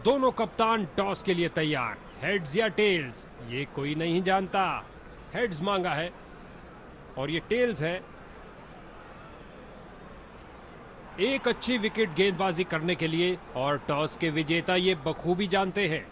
दोनों कप्तान टॉस के लिए तैयार। हेड्स या टेल्स, ये कोई नहीं जानता। हेड्स मांगा है और ये टेल्स है। एक अच्छी विकेट गेंदबाजी करने के लिए और टॉस के विजेता ये बखूबी जानते हैं।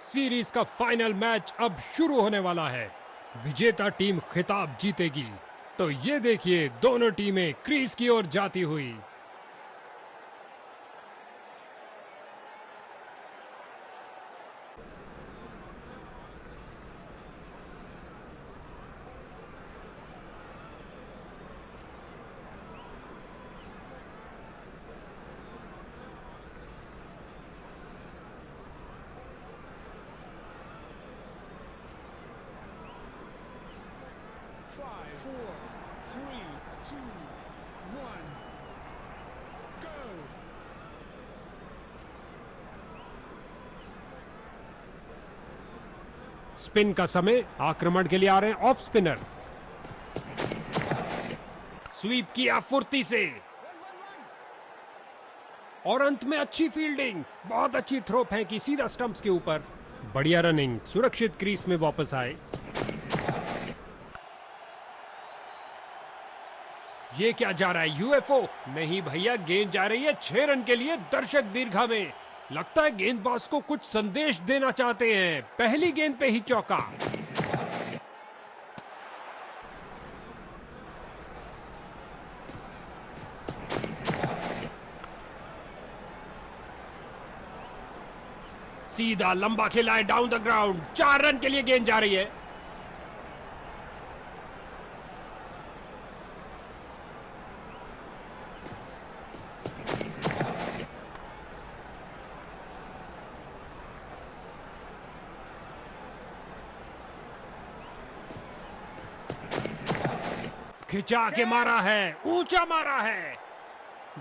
सीरीज का फाइनल मैच अब शुरू होने वाला है। विजेता टीम खिताब जीतेगी। तो ये देखिए, दोनों टीमें क्रीज की ओर जाती हुई। Four, three, two, one, go! Spin का समय, आक्रमण के लिए आ रहे हैं ऑफ स्पिनर। स्वीप किया फुर्ती से और अंत में अच्छी फील्डिंग। बहुत अच्छी थ्रो फेंकी सीधा स्टंप्स के ऊपर। बढ़िया रनिंग, सुरक्षित क्रीज में वापस आए। ये क्या जा रहा है, यूएफओ? नहीं भैया, गेंद जा रही है 6 रन के लिए दर्शक दीर्घा में। लगता है गेंदबाज को कुछ संदेश देना चाहते हैं। पहली गेंद पे ही चौका। सीधा लंबा खेला है डाउन द ग्राउंड। 4 रन के लिए गेंद जा रही है। खिंचा के मारा है, ऊंचा मारा है।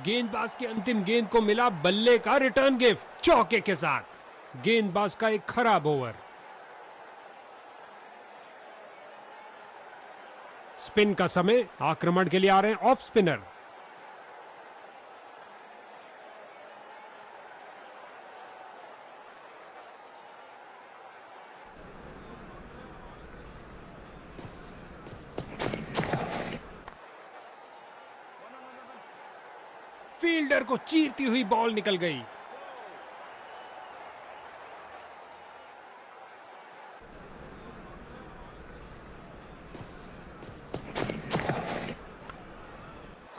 गेंदबाज की अंतिम गेंद को मिला बल्ले का रिटर्न गिफ्ट चौके के साथ। गेंदबाज का एक खराब ओवर। स्पिन का समय, आक्रमण के लिए आ रहे हैं ऑफ स्पिनर। फील्डर को चीरती हुई बॉल निकल गई।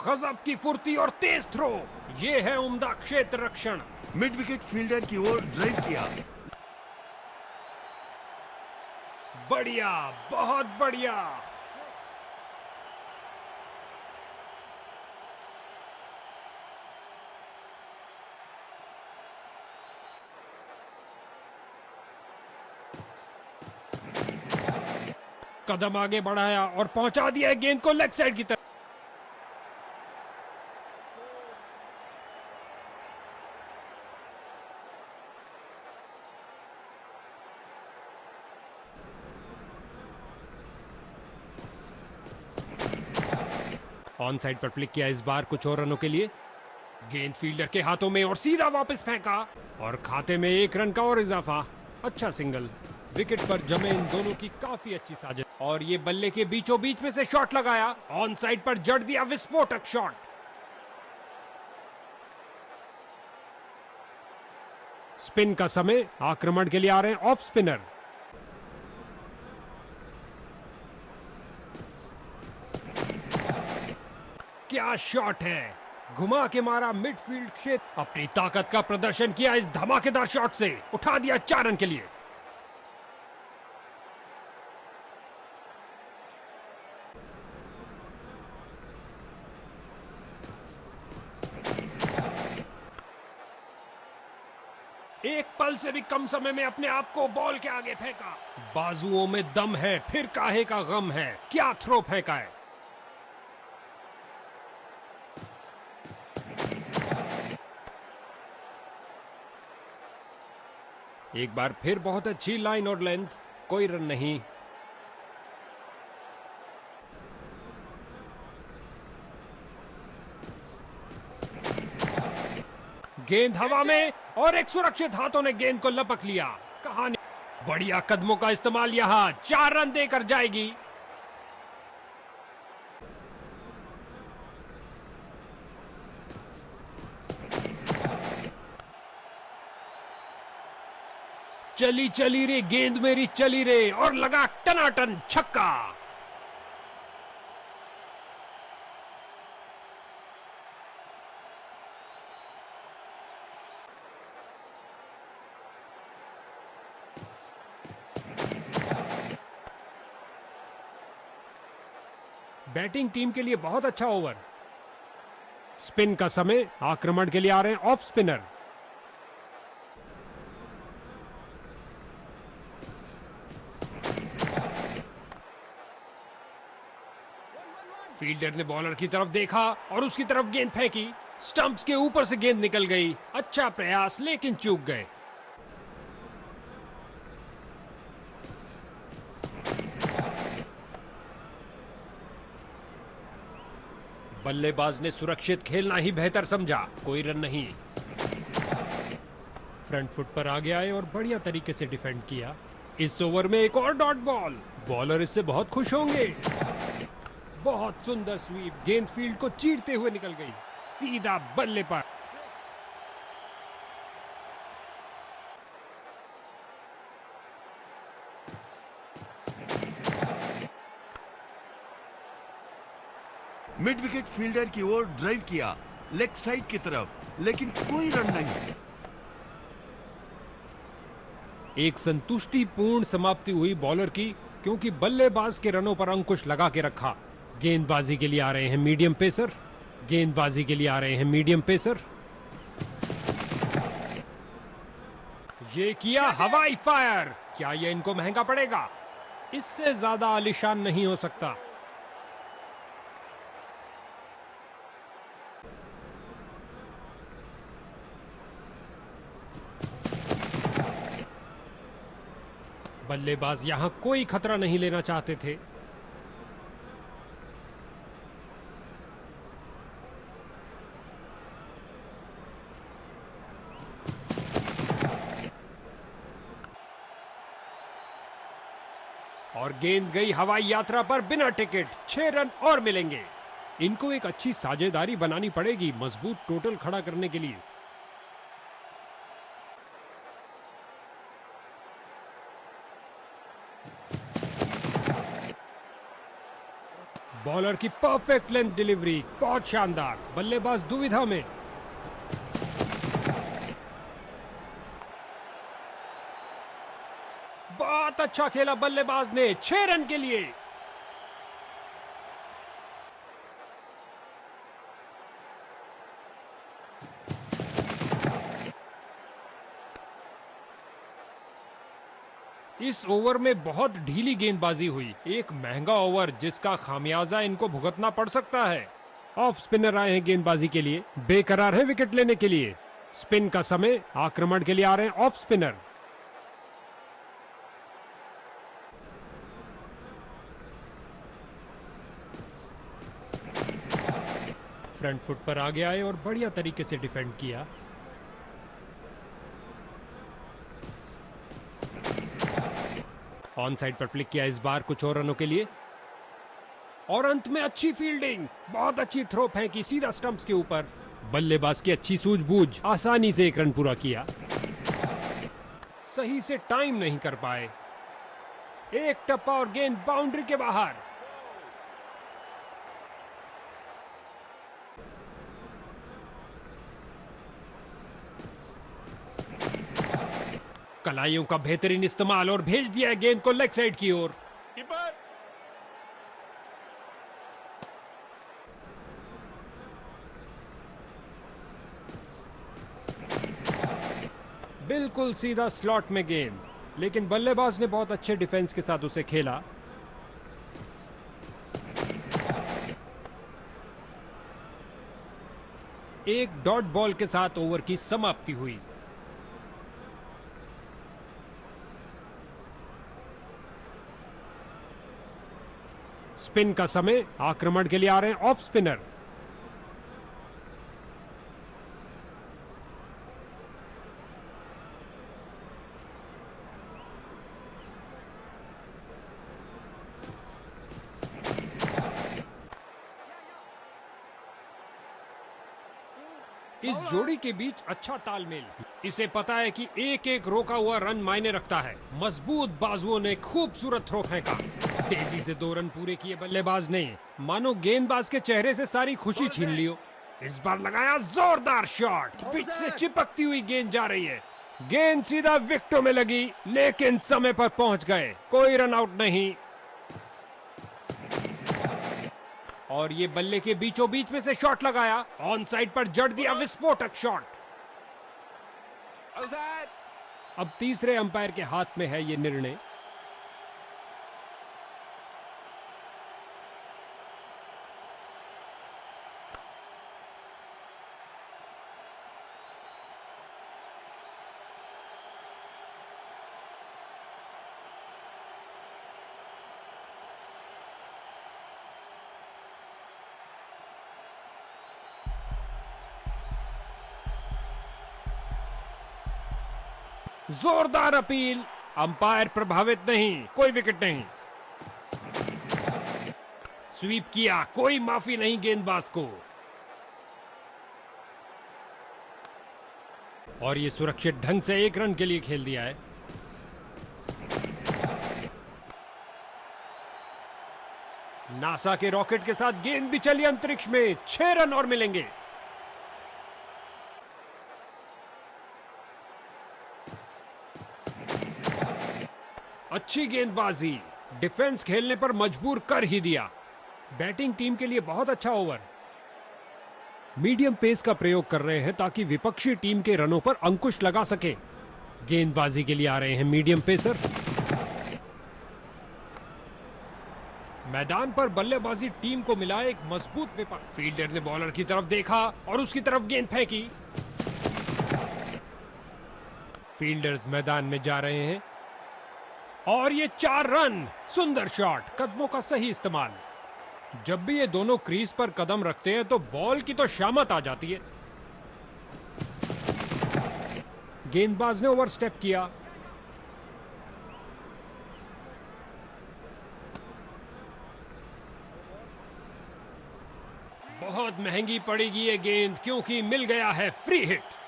गजब की फुर्ती और तेज थ्रो। ये है उम्दा क्षेत्र रक्षण। मिड विकेट फील्डर की ओर ड्राइव किया। बढ़िया, बहुत बढ़िया। कदम आगे बढ़ाया और पहुंचा दिया गेंद को लेग साइड की तरफ। ऑन साइड पर फ्लिक किया इस बार कुछ और रनों के लिए। गेंद फील्डर के हाथों में और सीधा वापस फेंका और खाते में 1 रन का और इजाफा। अच्छा सिंगल। विकेट पर जमे इन दोनों की काफी अच्छी साजिश और ये बल्ले के बीचों बीच में से शॉट लगाया। ऑन साइड पर जड़ दिया विस्फोटक शॉट। स्पिन का समय, आक्रमण के लिए आ रहे हैं ऑफ स्पिनर। क्या शॉट है, घुमा के मारा मिडफील्ड क्षेत्र। अपनी ताकत का प्रदर्शन किया इस धमाकेदार शॉट से, उठा दिया 4 रन के लिए। एक पल से भी कम समय में अपने आप को बॉल के आगे फेंका। बाजुओं में दम है, फिर काहे का गम है, क्या थ्रो फेंका है। एक बार फिर बहुत अच्छी लाइन और लेंथ, कोई रन नहीं। गेंद हवा में और एक सुरक्षित हाथों ने गेंद को लपक लिया। कहानी बढ़िया कदमों का इस्तेमाल, यहां 4 रन देकर जाएगी। चली चली रे गेंद मेरी चली रे, और लगा टनाटन छक्का। बैटिंग टीम के लिए बहुत अच्छा ओवर। स्पिन का समय, आक्रमण के लिए आ रहे हैं ऑफ स्पिनर। फील्डर ने बॉलर की तरफ देखा और उसकी तरफ गेंद फेंकी। स्टंप्स के ऊपर से गेंद निकल गई। अच्छा प्रयास, लेकिन चूक गए। बल्लेबाज ने सुरक्षित खेलना ही बेहतर समझा, कोई रन नहीं। फ्रंट फुट पर आगे आए और बढ़िया तरीके से डिफेंड किया। इस ओवर में एक और डॉट बॉल, बॉलर इससे बहुत खुश होंगे। बहुत सुंदर स्वीप, गेंद फील्ड को चीरते हुए निकल गई, सीधा बल्ले पर। मिड विकेट फील्डर की ओर ड्राइव किया लेग साइड की तरफ, लेकिन कोई रन नहीं। एक संतुष्टिपूर्ण समाप्ति हुई बॉलर की, क्योंकि बल्लेबाज के रनों पर अंकुश लगा के रखा। गेंदबाजी के लिए आ रहे हैं मीडियम पेसर। गेंदबाजी के लिए आ रहे हैं मीडियम पेसर। ये किया हवाई फायर। क्या ये इनको महंगा पड़ेगा? इससे ज्यादा आलीशान नहीं हो सकता। बल्लेबाज यहां कोई खतरा नहीं लेना चाहते थे। और गेंद गई हवाई यात्रा पर बिना टिकट। 6 रन और मिलेंगे। इनको एक अच्छी साझेदारी बनानी पड़ेगी मजबूत टोटल खड़ा करने के लिए। बॉलर की परफेक्ट लेंथ डिलीवरी, बहुत शानदार। बल्लेबाज दुविधा में। बहुत अच्छा खेला बल्लेबाज ने, 6 रन के लिए। इस ओवर में बहुत ढीली गेंदबाजी हुई। एक महंगा ओवर जिसका खामियाजा इनको भुगतना पड़ सकता है। ऑफ स्पिनर आए हैं गेंदबाजी के लिए, बेकरार है विकेट लेने के लिए। स्पिन का समय, आक्रमण के लिए आ रहे हैं ऑफ स्पिनर। फ्रंट फुट पर आगे आए और बढ़िया तरीके से डिफेंड किया। ऑन साइड पर फ्लिक किया इस बार कुछ और रनों के लिए। और अंत में अच्छी फील्डिंग, बहुत अच्छी थ्रो फेंकी सीधा स्टंप्स के ऊपर। बल्लेबाज की अच्छी सूझबूझ, आसानी से 1 रन पूरा किया। सही से टाइम नहीं कर पाए। एक टप्पा और गेंद बाउंड्री के बाहर। कलाइयों का बेहतरीन इस्तेमाल और भेज दिया है गेंद को लेग साइड की ओर। कीपर। बिल्कुल सीधा स्लॉट में गेंद, लेकिन बल्लेबाज ने बहुत अच्छे डिफेंस के साथ उसे खेला। एक डॉट बॉल के साथ ओवर की समाप्ति हुई। स्पिन का समय, आक्रमण के लिए आ रहे हैं ऑफ स्पिनर। इस जोड़ी के बीच अच्छा तालमेल। इसे पता है कि एक एक रोका हुआ रन मायने रखता है। मजबूत बाजुओं ने खूबसूरत थ्रो फेंका। तेजी से 2 रन पूरे किए बल्लेबाज ने, मानो गेंदबाज के चेहरे से सारी खुशी छीन लियो। इस बार लगाया जोरदार शॉट, पिच से चिपकती हुई गेंद जा रही है। गेंद सीधा विकेटों में लगी, लेकिन समय पर पहुंच गए, कोई रन आउट नहीं। और ये बल्ले के बीचों बीच में से शॉट लगाया, ऑन साइड पर जड़ दिया विस्फोटक शॉट। अब तीसरे अंपायर के हाथ में है ये निर्णय। जोरदार अपील, अंपायर प्रभावित नहीं, कोई विकेट नहीं। स्वीप किया, कोई माफी नहीं गेंदबाज को। और ये सुरक्षित ढंग से 1 रन के लिए खेल दिया है। नासा के रॉकेट के साथ गेंद भी चली अंतरिक्ष में, 6 रन और मिलेंगे। अच्छी गेंदबाजी, डिफेंस खेलने पर मजबूर कर ही दिया। बैटिंग टीम के लिए बहुत अच्छा ओवर। मीडियम पेस का प्रयोग कर रहे हैं ताकि विपक्षी टीम के रनों पर अंकुश लगा सके। गेंदबाजी के लिए आ रहे हैं मीडियम पेसर। मैदान पर बल्लेबाजी टीम को मिला एक मजबूत विपक्ष। फील्डर ने बॉलर की तरफ देखा और उसकी तरफ गेंद फेंकी। फील्डर्स मैदान में जा रहे हैं और ये 4 रन। सुंदर शॉट, कदमों का सही इस्तेमाल। जब भी ये दोनों क्रीज पर कदम रखते हैं तो बॉल की तो शामत आ जाती है। गेंदबाज ने ओवरस्टेप किया। बहुत महंगी पड़ेगी ये गेंद, क्योंकि मिल गया है फ्री हिट।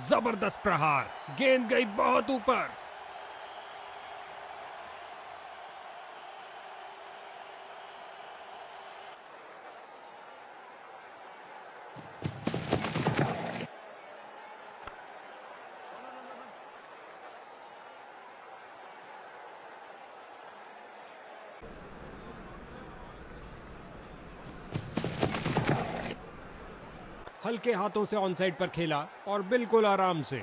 जबरदस्त प्रहार, गेंद गई बहुत ऊपर। हल्के हाथों से ऑन साइड पर खेला और बिल्कुल आराम से।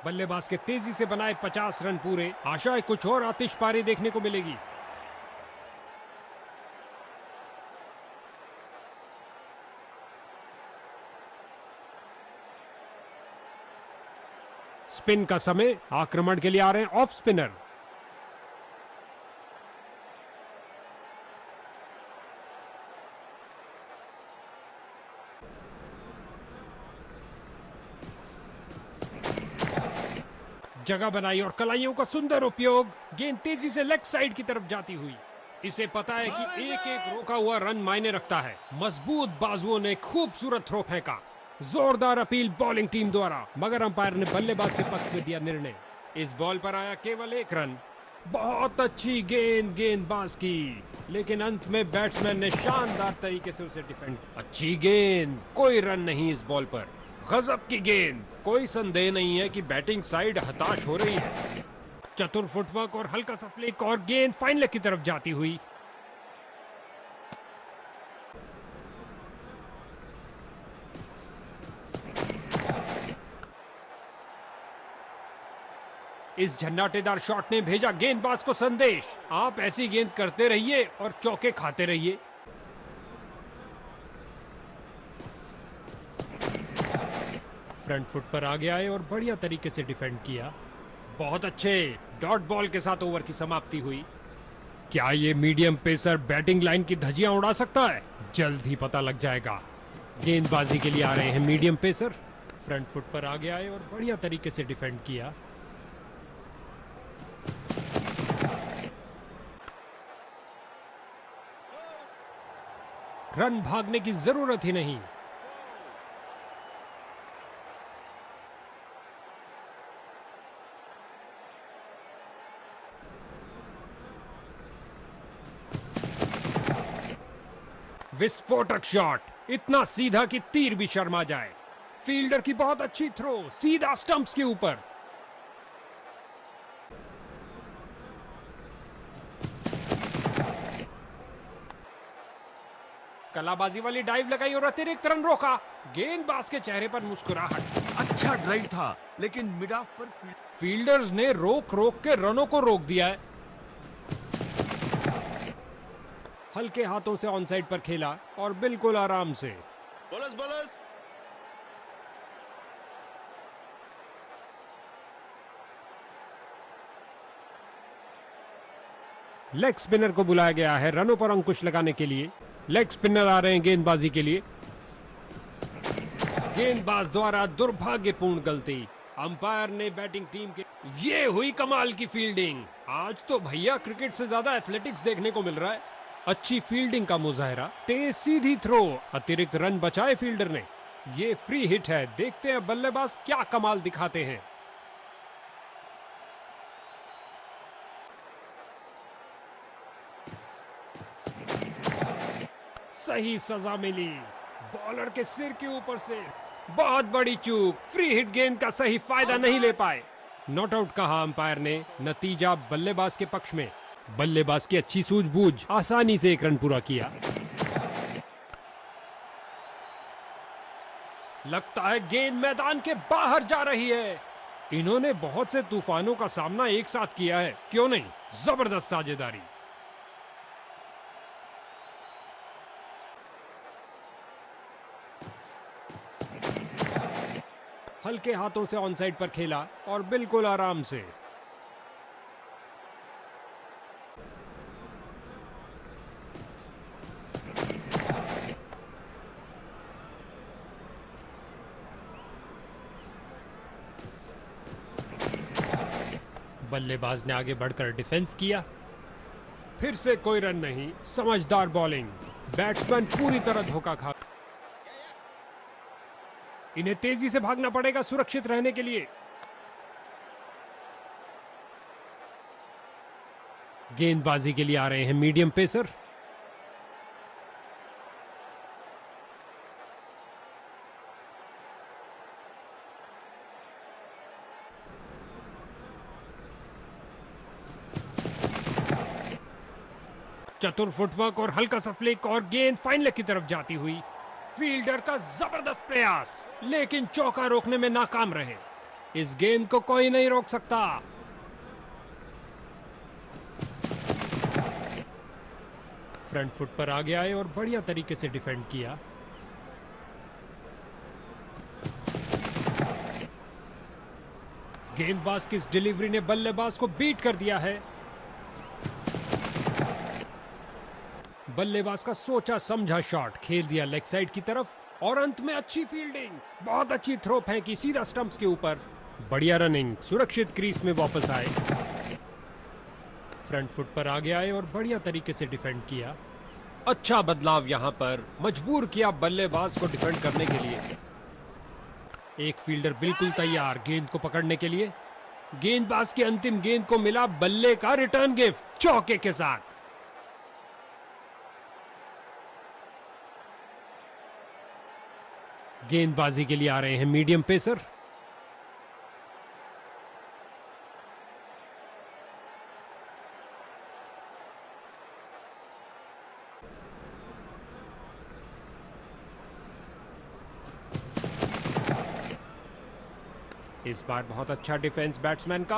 बल्लेबाज के तेजी से बनाए 50 रन पूरे। आशा है कुछ और आतिशबाजी देखने को मिलेगी। स्पिन का समय, आक्रमण के लिए आ रहे हैं ऑफ स्पिनर। जगह बनाई और कलाइयों का सुंदर उपयोग। गेंद तेजी से लेग साइड की तरफ जाती हुई। इसे पता है कि एक एक रोका हुआ रन मायने रखता है। मजबूत बाजुओं ने खूबसूरत थ्रो फेंका। जोरदार अपील बॉलिंग टीम द्वारा, मगर अंपायर ने बल्लेबाज के पक्ष में दिया निर्णय। इस बॉल पर आया केवल एक रन। बहुत अच्छी गेंदबाज की, लेकिन अंत में बैट्समैन ने शानदार तरीके से उसे डिफेंड। अच्छी गेंद, कोई रन नहीं इस बॉल पर। गजब की गेंद, कोई संदेह नहीं है कि बैटिंग साइड हताश हो रही है। चतुर फुटवर्क और हल्का सा फ्लिक और गेंद फाइन लेग की तरफ जाती हुई। इस झन्नाटेदार शॉट ने भेजा गेंदबाज को संदेश, आप ऐसी गेंद करते रहिए और चौके खाते रहिए। फ्रंट फुट पर आगे आए और बढ़िया तरीके से डिफेंड किया। बहुत अच्छे डॉट बॉल के साथ ओवर की समाप्ति हुई। क्या ये मीडियम पेसर बैटिंग लाइन की धज्जियां उड़ा सकता है? जल्द ही पता लग जाएगा। गेंदबाजी के लिए आ रहे हैं मीडियम पेसर। फ्रंट फुट पर आगे आए और बढ़िया तरीके से डिफेंड किया। रन भागने की जरूरत ही नहीं। विस्फोटक शॉट, इतना सीधा कि तीर भी शर्मा जाए। फील्डर की बहुत अच्छी थ्रो, सीधा स्टंप्स के ऊपर। कलाबाजी वाली डाइव लगाई और अतिरिक्त रन रोका। गेंदबाज के चेहरे पर मुस्कुराहट। अच्छा ड्राइव था, लेकिन मिड ऑफ पर फील्डर्स ने रोक रोक के रनों को रोक दिया है। हल्के हाथों से ऑन साइड पर खेला और बिल्कुल आराम से। बोलर्स लेग स्पिनर को बुलाया गया है रनों पर अंकुश लगाने के लिए। लेग स्पिनर आ रहे हैं गेंदबाजी के लिए। गेंदबाज द्वारा दुर्भाग्यपूर्ण गलती। अंपायर ने बैटिंग टीम के। ये हुई कमाल की फील्डिंग। आज तो भैया क्रिकेट से ज्यादा एथलेटिक्स देखने को मिल रहा है। अच्छी फील्डिंग का मुजाहरा, तेज सीधी थ्रो, अतिरिक्त रन बचाए फील्डर ने। ये फ्री हिट है। देखते हैं बल्लेबाज क्या कमाल दिखाते हैं। सही सजा मिली, बॉलर के सिर के ऊपर से। बहुत बड़ी चूक, फ्री हिट गेंद का सही फायदा नहीं ले पाए। नॉट आउट कहा अंपायर ने। नतीजा बल्लेबाज के पक्ष में। बल्लेबाज की अच्छी सूझबूझ, आसानी से एक रन पूरा किया। लगता है गेंद मैदान के बाहर जा रही है। इन्होंने बहुत से तूफानों का सामना एक साथ किया है, क्यों नहीं? जबरदस्त साझेदारी। हल्के हाथों से ऑन साइड पर खेला और बिल्कुल आराम से। बल्लेबाज ने आगे बढ़कर डिफेंस किया। फिर से कोई रन नहीं। समझदार बॉलिंग। बैट्समैन पूरी तरह धोखा खा। इन्हें तेजी से भागना पड़ेगा सुरक्षित रहने के लिए। गेंदबाजी के लिए आ रहे हैं मीडियम पेसर। चतुर फुटवर्क और हल्का सा फ्लिक और गेंद फाइन लेग की तरफ जाती हुई। फील्डर का जबरदस्त प्रयास, लेकिन चौका रोकने में नाकाम रहे। इस गेंद को कोई नहीं रोक सकता। फ्रंट फुट पर आगे आए और बढ़िया तरीके से डिफेंड किया। गेंदबाज की इस डिलीवरी ने बल्लेबाज को बीट कर दिया है। बल्लेबाज का सोचा समझा शॉट खेल दिया लेग साइड की तरफ और अंत में अच्छी फील्डिंग। बहुत अच्छी थ्रो फेंकी सीधा स्टंप्स के ऊपर। बढ़िया रनिंग, सुरक्षित क्रीज में वापस आए, फ्रंट फुट पर आगे आए और बढ़िया तरीके से डिफेंड किया। अच्छा बदलाव यहां पर, मजबूर किया बल्लेबाज को डिफेंड करने के लिए। एक फील्डर बिल्कुल तैयार गेंद को पकड़ने के लिए। गेंदबाज की अंतिम गेंद को मिला बल्ले का रिटर्न गिफ्ट चौके के साथ। गेंदबाजी के लिए आ रहे हैं मीडियम पेसर। इस बार बहुत अच्छा डिफेंस बैट्समैन का।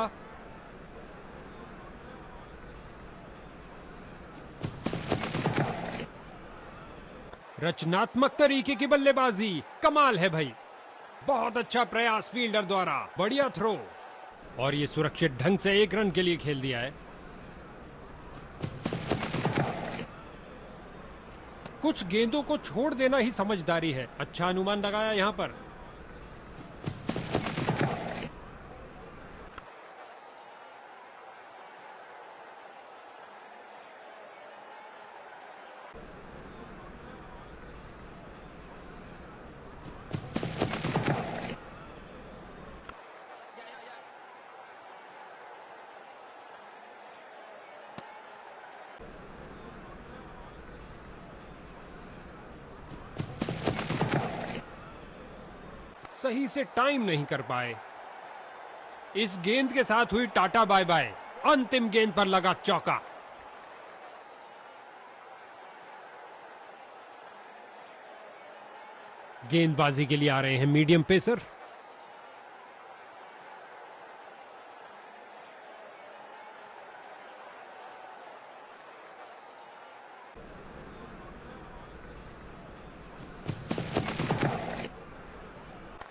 रचनात्मक तरीके की बल्लेबाजी, कमाल है भाई। बहुत अच्छा प्रयास फील्डर द्वारा, बढ़िया थ्रो, और ये सुरक्षित ढंग से 1 रन के लिए खेल दिया है। कुछ गेंदों को छोड़ देना ही समझदारी है। अच्छा अनुमान लगाया यहां पर। सही से टाइम नहीं कर पाए। इस गेंद के साथ हुई टाटा बाय बाय। अंतिम गेंद पर लगा चौका। गेंदबाजी के लिए आ रहे हैं मीडियम पेसर।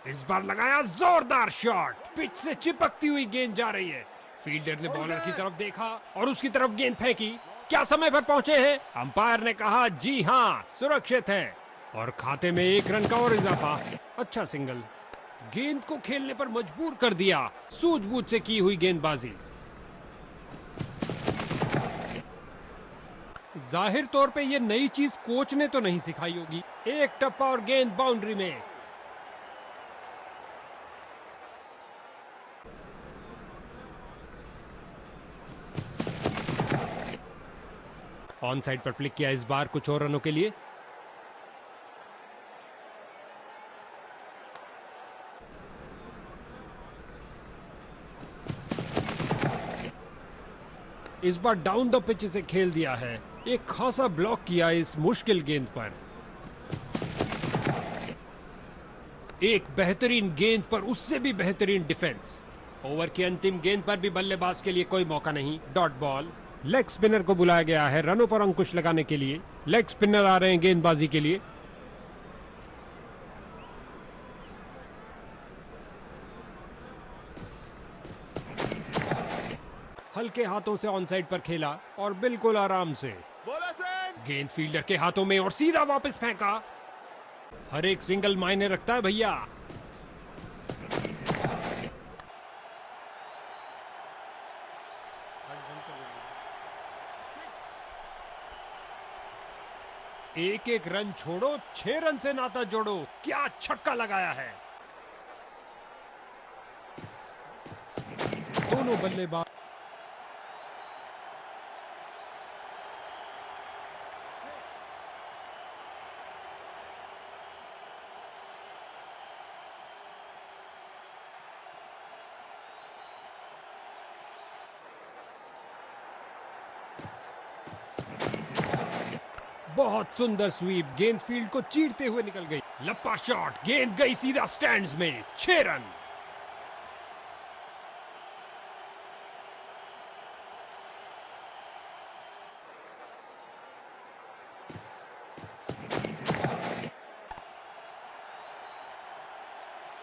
इस बार लगाया जोरदार शॉट, पिच से चिपकती हुई गेंद जा रही है। फील्डर ने बॉलर की तरफ देखा और उसकी तरफ गेंद फेंकी। क्या समय पर पहुंचे हैं? अंपायर ने कहा जी हां, सुरक्षित है, और खाते में 1 रन का और इजाफा। अच्छा सिंगल, गेंद को खेलने पर मजबूर कर दिया, सूझबूझ से की हुई गेंदबाजी। जाहिर तौर पे ये नई चीज कोच ने तो नहीं सिखाई होगी। एक टप्पा और गेंद बाउंड्री में। ऑन साइड पर फ्लिक किया इस बार कुछ और रनों के लिए। इस बार डाउन द पिच से खेल दिया है। एक खासा ब्लॉक किया इस मुश्किल गेंद पर। एक बेहतरीन गेंद पर उससे भी बेहतरीन डिफेंस। ओवर की अंतिम गेंद पर भी बल्लेबाज के लिए कोई मौका नहीं, डॉट बॉल। लेग स्पिनर को बुलाया गया है रनों पर अंकुश लगाने के लिए। लेग स्पिनर आ रहे हैं गेंदबाजी के लिए। हल्के हाथों से ऑन साइड पर खेला और बिल्कुल आराम से। गेंद फील्डर के हाथों में और सीधा वापस फेंका। हर एक सिंगल मायने रखता है भैया। एक एक रन छोड़ो, 6 रन से नाता जोड़ो। क्या छक्का लगाया है। दोनों बल्लेबाज बहुत सुंदर स्वीप, गेंद फील्ड को चीरते हुए निकल गई। लंबा शॉट, गेंद गई सीधा स्टैंड्स में। 6 रन।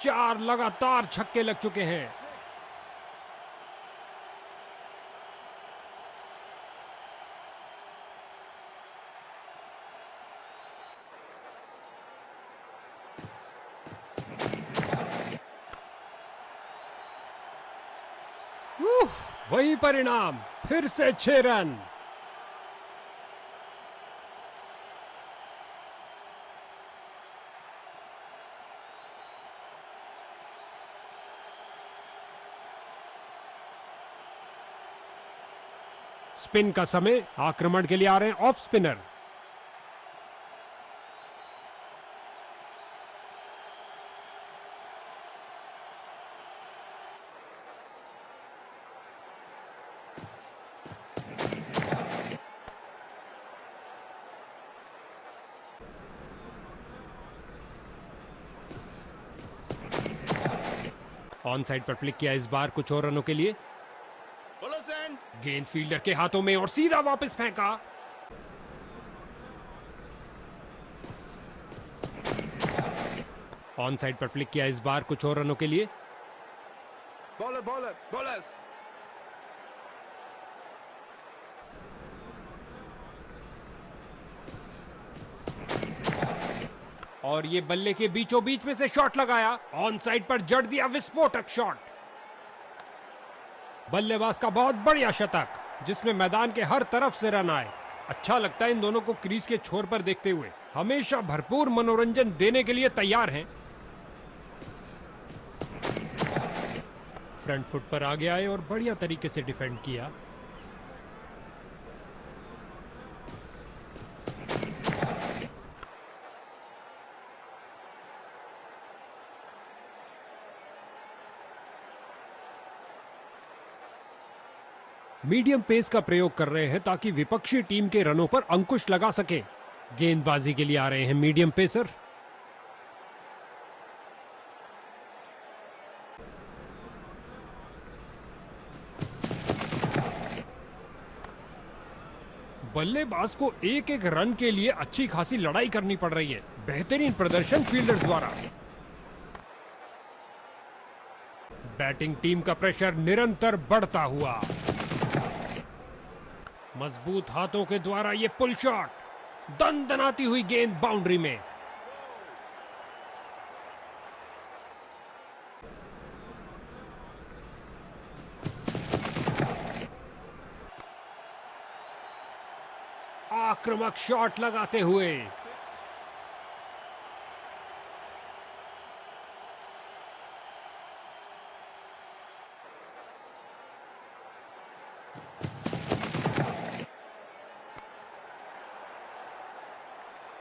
चार लगातार छक्के लग चुके हैं। वही परिणाम, फिर से 6 रन। स्पिन का समय, आक्रमण के लिए आ रहे हैं ऑफ स्पिनर। ऑन साइड पर फ्लिक किया इस बार कुछ और रनों के लिए। गेंद फील्डर के हाथों में और सीधा वापस फेंका। ऑन साइड पर फ्लिक किया इस बार कुछ और रनों के लिए। बॉलर्स। और ये बल्ले के बीचों बीच में से शॉट लगाया, ऑन साइड पर जड़ दिया विस्फोटक शॉट। बल्लेबाज का बहुत बढ़िया शतक, जिसमें मैदान के हर तरफ से रन आए। अच्छा लगता है इन दोनों को क्रीज के छोर पर देखते हुए। हमेशा भरपूर मनोरंजन देने के लिए तैयार हैं। फ्रंट फुट पर आगे आए और बढ़िया तरीके से डिफेंड किया। मीडियम पेस का प्रयोग कर रहे हैं ताकि विपक्षी टीम के रनों पर अंकुश लगा सके। गेंदबाजी के लिए आ रहे हैं मीडियम पेसर। बल्लेबाज को एक एक रन के लिए अच्छी खासी लड़ाई करनी पड़ रही है। बेहतरीन प्रदर्शन फील्डर्स द्वारा। बैटिंग टीम का प्रेशर निरंतर बढ़ता हुआ। मजबूत हाथों के द्वारा ये पुल शॉट, दनदनाती हुई गेंद बाउंड्री में। आक्रामक शॉट लगाते हुए।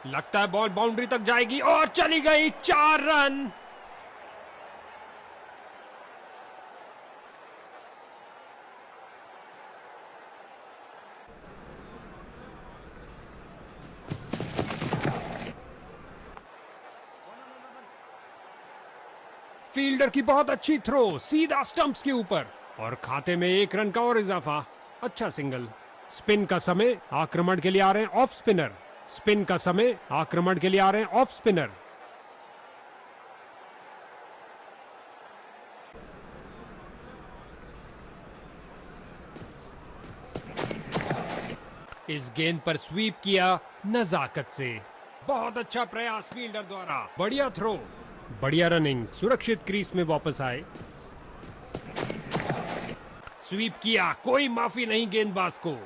लगता है बॉल बाउंड्री तक जाएगी और चली गई। 4 रन। फील्डर की बहुत अच्छी थ्रो, सीधा स्टंप्स के ऊपर और खाते में 1 रन का और इजाफा। अच्छा सिंगल। स्पिन का समय, आक्रमण के लिए आ रहे हैं ऑफ स्पिनर। स्पिन का समय, आक्रमण के लिए आ रहे हैं ऑफ स्पिनर। इस गेंद पर स्वीप किया नजाकत से। बहुत अच्छा प्रयास फील्डर द्वारा। बढ़िया थ्रो, बढ़िया रनिंग। सुरक्षित क्रीज में वापस आए। स्वीप किया, कोई माफी नहीं गेंदबाज को।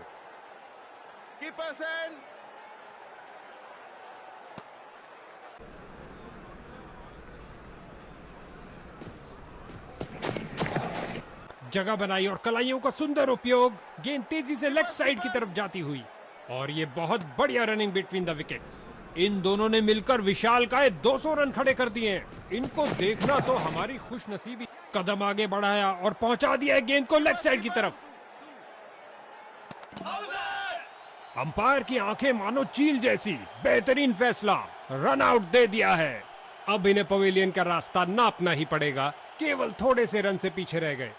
जगह बनाई और कलाइयों का सुंदर उपयोग। गेंद तेजी से लेग साइड की तरफ जाती हुई और ये बहुत बढ़िया रनिंग बिटवीन द विकेट्स। इन दोनों ने मिलकर विशालकाय 200 रन खड़े कर दिए हैं। इनको देखना तो हमारी खुशनसीबी। कदम आगे बढ़ाया और पहुंचा दिया है गेंद को लेग साइड की तरफ। अंपायर की आंखें मानो चील जैसी। बेहतरीन फैसला, रन आउट दे दिया है। अब इन्हें पवेलियन का रास्ता नापना ही पड़ेगा। केवल थोड़े से रन से पीछे रह गए।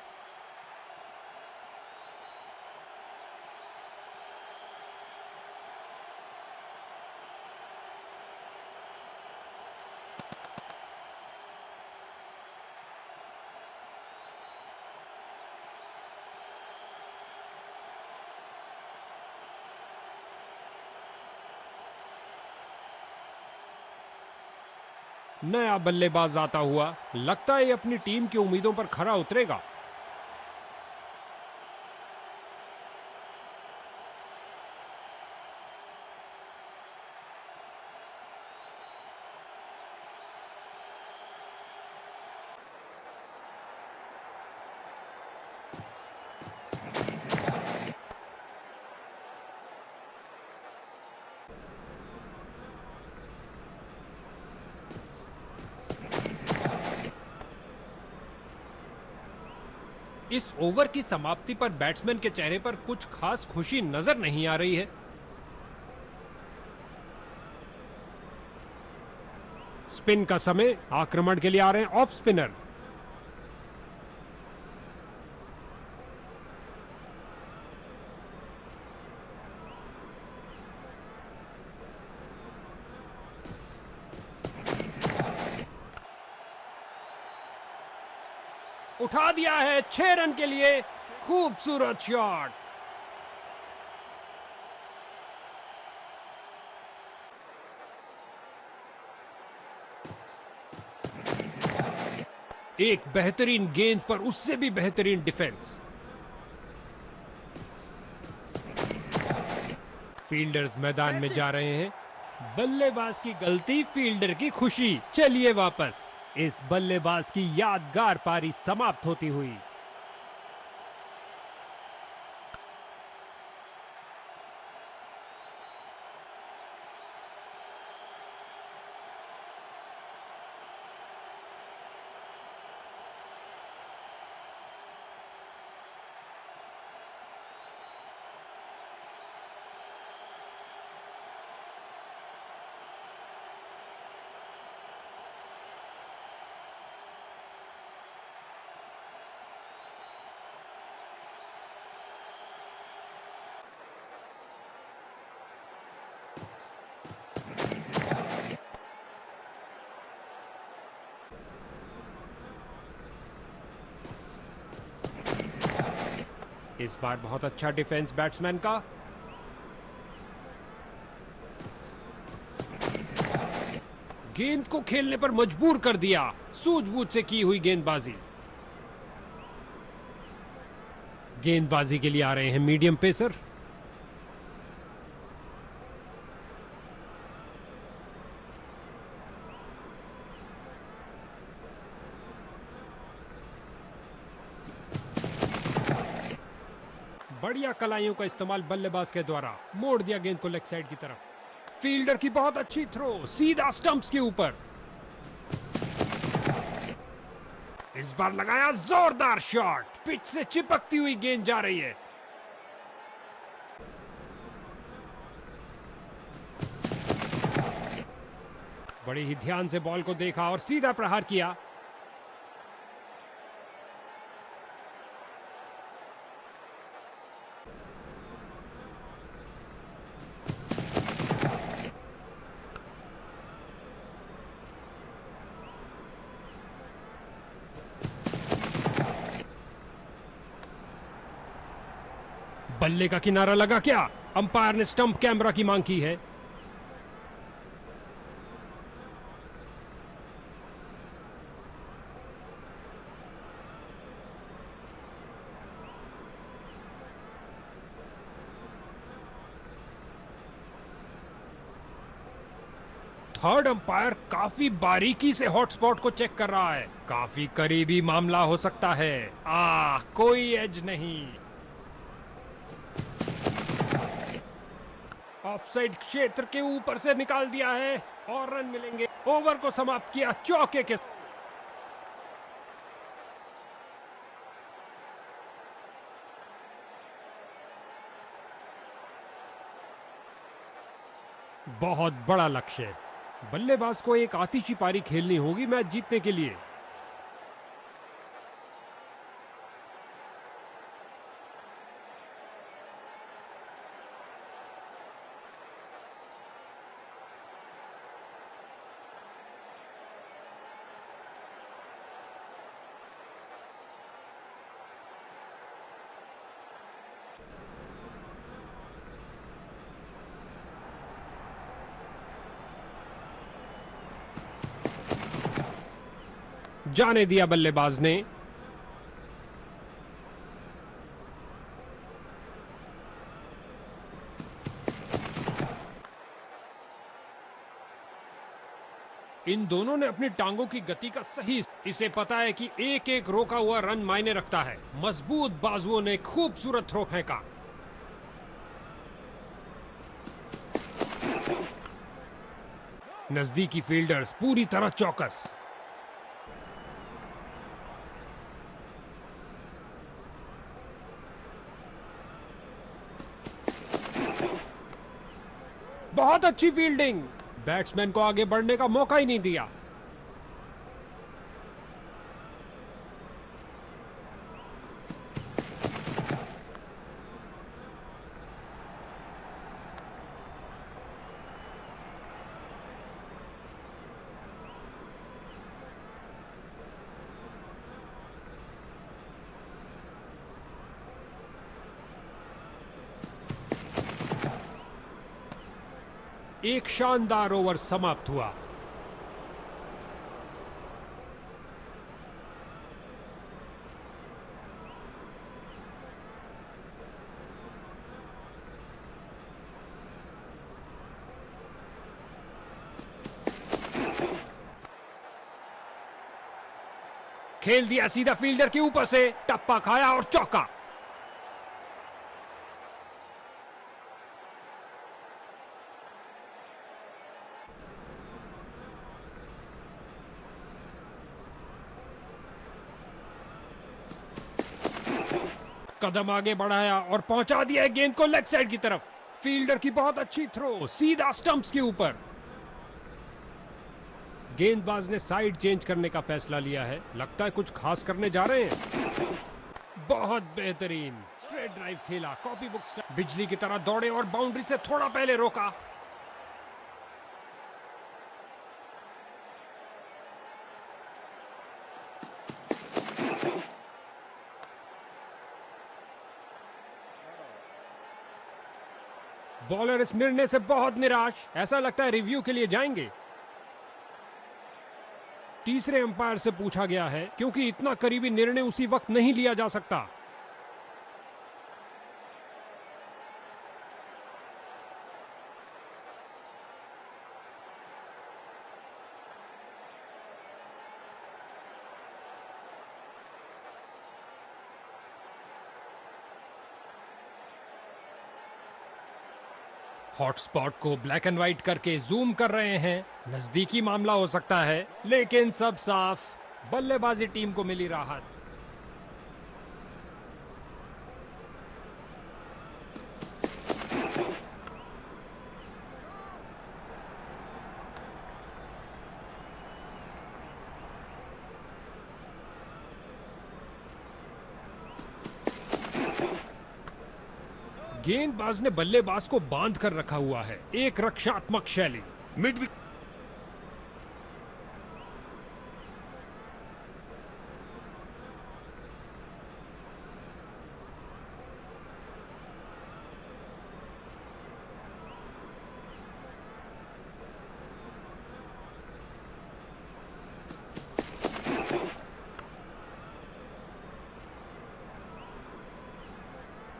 नया बल्लेबाज आता हुआ, लगता है ये अपनी टीम की उम्मीदों पर खरा उतरेगा। इस ओवर की समाप्ति पर बैट्समैन के चेहरे पर कुछ खास खुशी नजर नहीं आ रही है। स्पिन का समय, आक्रमण के लिए आ रहे हैं ऑफ स्पिनर। उठा दिया है 6 रन के लिए। खूबसूरत शॉट। एक बेहतरीन गेंद पर उससे भी बेहतरीन डिफेंस। फील्डर्स मैदान में जा रहे हैं। बल्लेबाज की गलती, फील्डर की खुशी। चलिए वापस। इस बल्लेबाज की यादगार पारी समाप्त होती हुई। इस बार बहुत अच्छा डिफेंस बैट्समैन का। गेंद को खेलने पर मजबूर कर दिया। सूझबूझ से की हुई गेंदबाजी। गेंदबाजी के लिए आ रहे हैं मीडियम पेसर। बढ़िया कलाइयों का इस्तेमाल बल्लेबाज के द्वारा। मोड़ दिया गेंद को लेग साइड की तरफ। फील्डर की बहुत अच्छी थ्रो, सीधा स्टंप्स के ऊपर। इस बार लगाया जोरदार शॉट। पिच से चिपकती हुई गेंद जा रही है। बड़े ही ध्यान से बॉल को देखा और सीधा प्रहार किया। बल्ले का किनारा लगा क्या? अंपायर ने स्टंप कैमरा की मांग की है। थर्ड अंपायर काफी बारीकी से हॉटस्पॉट को चेक कर रहा है। काफी करीबी मामला हो सकता है। कोई एज नहीं। ऑफसाइड क्षेत्र के ऊपर से निकाल दिया है और रन मिलेंगे। ओवर को समाप्त किया चौके के। बहुत बड़ा लक्ष्य। बल्लेबाज को एक आतिशी पारी खेलनी होगी मैच जीतने के लिए। जाने दिया बल्लेबाज ने। इन दोनों ने अपनी टांगों की गति का सही। इसे पता है कि एक एक रोका हुआ रन मायने रखता है। मजबूत बाजुओं ने खूबसूरत थ्रो फेंका। नजदीकी फील्डर्स पूरी तरह चौकस। बहुत अच्छी फील्डिंग। बैट्समैन को आगे बढ़ने का मौका ही नहीं दिया। एक शानदार ओवर समाप्त हुआ। खेल दिया सीधा फील्डर के ऊपर से, टप्पा खाया और चौका। कदम आगे बढ़ाया और पहुंचा दिया गेंद को लेग साइड की तरफ। फील्डर की बहुत अच्छी थ्रो, सीधा स्टंप्स के ऊपर। गेंदबाज ने साइड चेंज करने का फैसला लिया है। लगता है कुछ खास करने जा रहे हैं। बहुत बेहतरीन स्ट्रेट ड्राइव खेला, कॉपी बुक स्टाइल। बिजली की तरह दौड़े और बाउंड्री से थोड़ा पहले रोका। बॉलर इस निर्णय से बहुत निराश। ऐसा लगता है रिव्यू के लिए जाएंगे। तीसरे अंपायर से पूछा गया है क्योंकि इतना करीबी निर्णय उसी वक्त नहीं लिया जा सकता। हॉटस्पॉट को ब्लैक एंड व्हाइट करके जूम कर रहे हैं। नजदीकी मामला हो सकता है, लेकिन सब साफ। बल्लेबाजी टीम को मिली राहत। गेंदबाज ने बल्लेबाज को बांध कर रखा हुआ है। एक रक्षात्मक शैली। मिड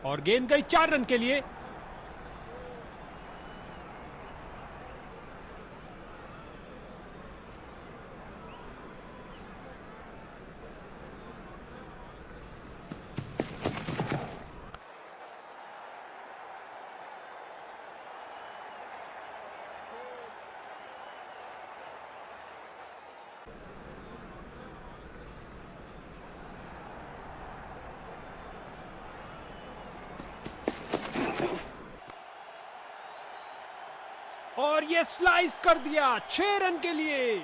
और गेंद गई 4 रन के लिए। और ये स्लाइस कर दिया 6 रन के लिए।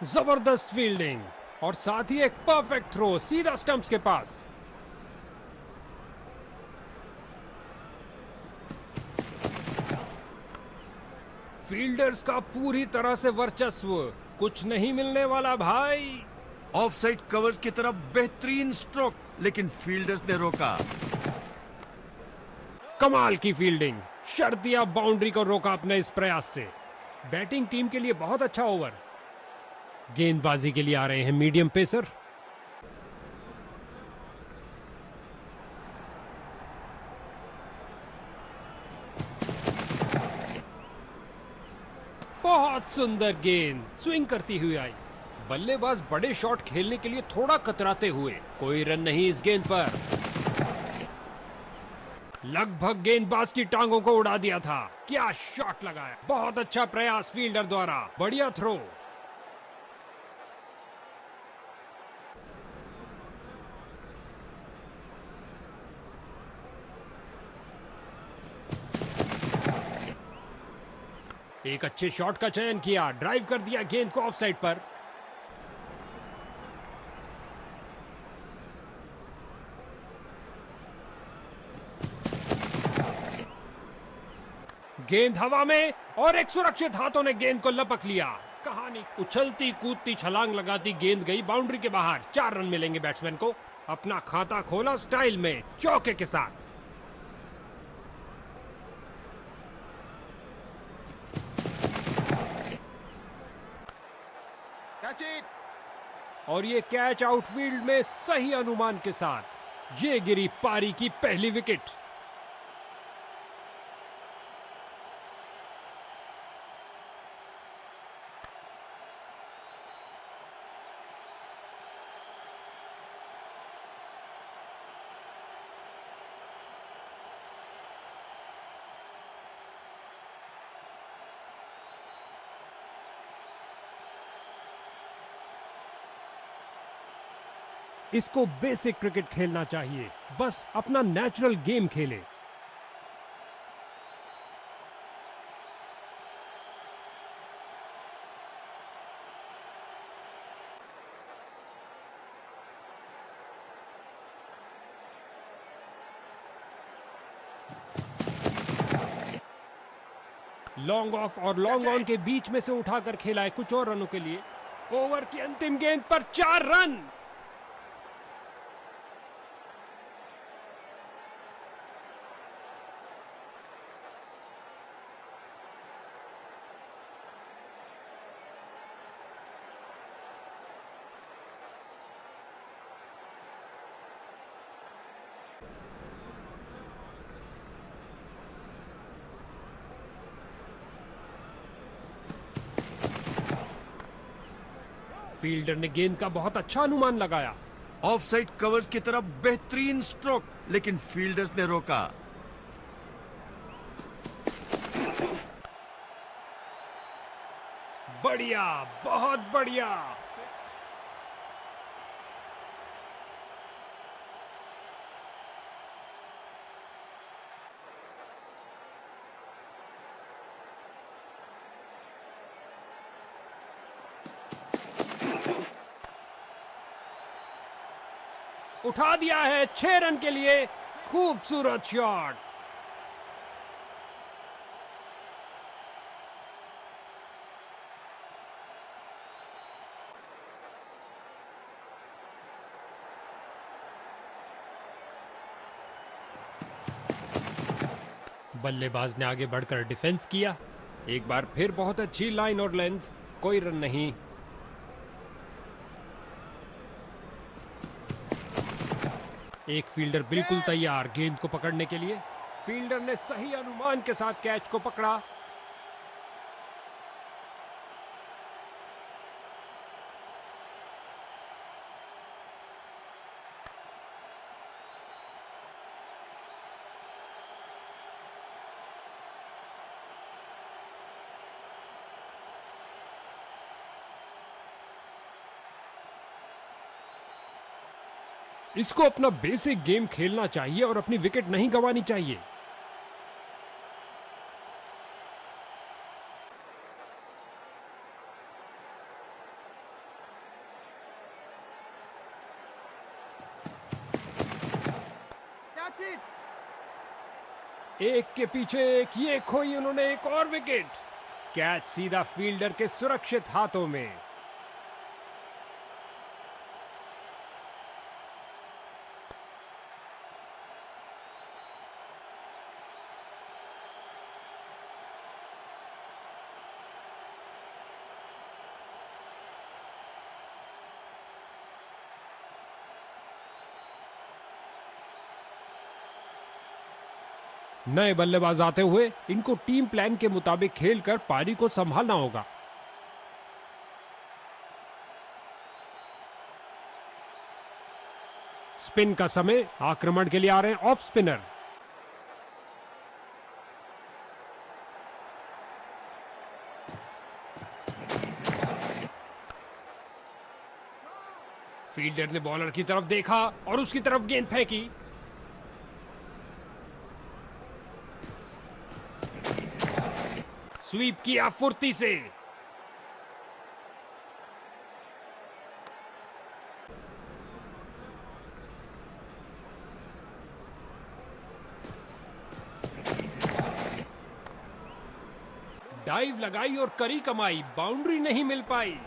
जबरदस्त फील्डिंग और साथ ही एक परफेक्ट थ्रो सीधा स्टंप्स के पास। फील्डर्स का पूरी तरह से वर्चस्व। कुछ नहीं मिलने वाला भाई। ऑफ साइड कवर्स की तरफ बेहतरीन स्ट्रोक, लेकिन फील्डर्स ने रोका। कमाल की फील्डिंग। शर्तिया बाउंड्री को रोका अपने इस प्रयास से। बैटिंग टीम के लिए बहुत अच्छा ओवर। गेंदबाजी के लिए आ रहे हैं मीडियम पेसर। बहुत सुंदर गेंद स्विंग करती हुई आई। बल्लेबाज बड़े शॉट खेलने के लिए थोड़ा कतराते हुए। कोई रन नहीं इस गेंद पर, लगभग गेंदबाज की टांगों को उड़ा दिया था। क्या शॉट लगाया, बहुत अच्छा प्रयास फील्डर द्वारा, बढ़िया थ्रो। एक अच्छे शॉट का चयन किया, ड्राइव कर दिया गेंद को ऑफ साइड पर। गेंद हवा में और एक सुरक्षित हाथों ने गेंद को लपक लिया। कहानी उछलती कूदती छलांग लगाती गेंद गई बाउंड्री के बाहर। 4 रन मिलेंगे बैट्समैन को। अपना खाता खोला स्टाइल में, चौके के साथ। Catch it. और ये कैच आउटफील्ड में सही अनुमान के साथ। ये गिरी पारी की पहली विकेट। इसको बेसिक क्रिकेट खेलना चाहिए, बस अपना नेचुरल गेम खेले। लॉन्ग ऑफ और लॉन्ग ऑन के बीच में से उठाकर खेला है कुछ और रनों के लिए। ओवर की अंतिम गेंद पर 4 रन। फील्डर ने गेंद का बहुत अच्छा अनुमान लगाया। ऑफ साइड कवर्स की तरफ बेहतरीन स्ट्रोक, लेकिन फील्डर्स ने रोका। बढ़िया, बहुत बढ़िया। उठा दिया है 6 रन के लिए। खूबसूरत शॉट। बल्लेबाज ने आगे बढ़कर डिफेंस किया। एक बार फिर बहुत अच्छी लाइन और लेंथ, कोई रन नहीं। एक फील्डर बिल्कुल तैयार गेंद को पकड़ने के लिए। फील्डर ने सही अनुमान के साथ कैच को पकड़ा। इसको अपना बेसिक गेम खेलना चाहिए और अपनी विकेट नहीं गंवानी चाहिए। Catch it. एक के पीछे एक, ये खोई उन्होंने एक और विकेट। कैच सीधा फील्डर के सुरक्षित हाथों में। नए बल्लेबाज आते हुए इनको टीम प्लान के मुताबिक खेलकर पारी को संभालना होगा। स्पिन का समय, आक्रमण के लिए आ रहे हैं ऑफ स्पिनर। फील्डर ने बॉलर की तरफ देखा और उसकी तरफ गेंद फेंकी। स्वीप किया फुर्ती से। डाइव लगाई और करी कमाई, बाउंड्री नहीं मिल पाई।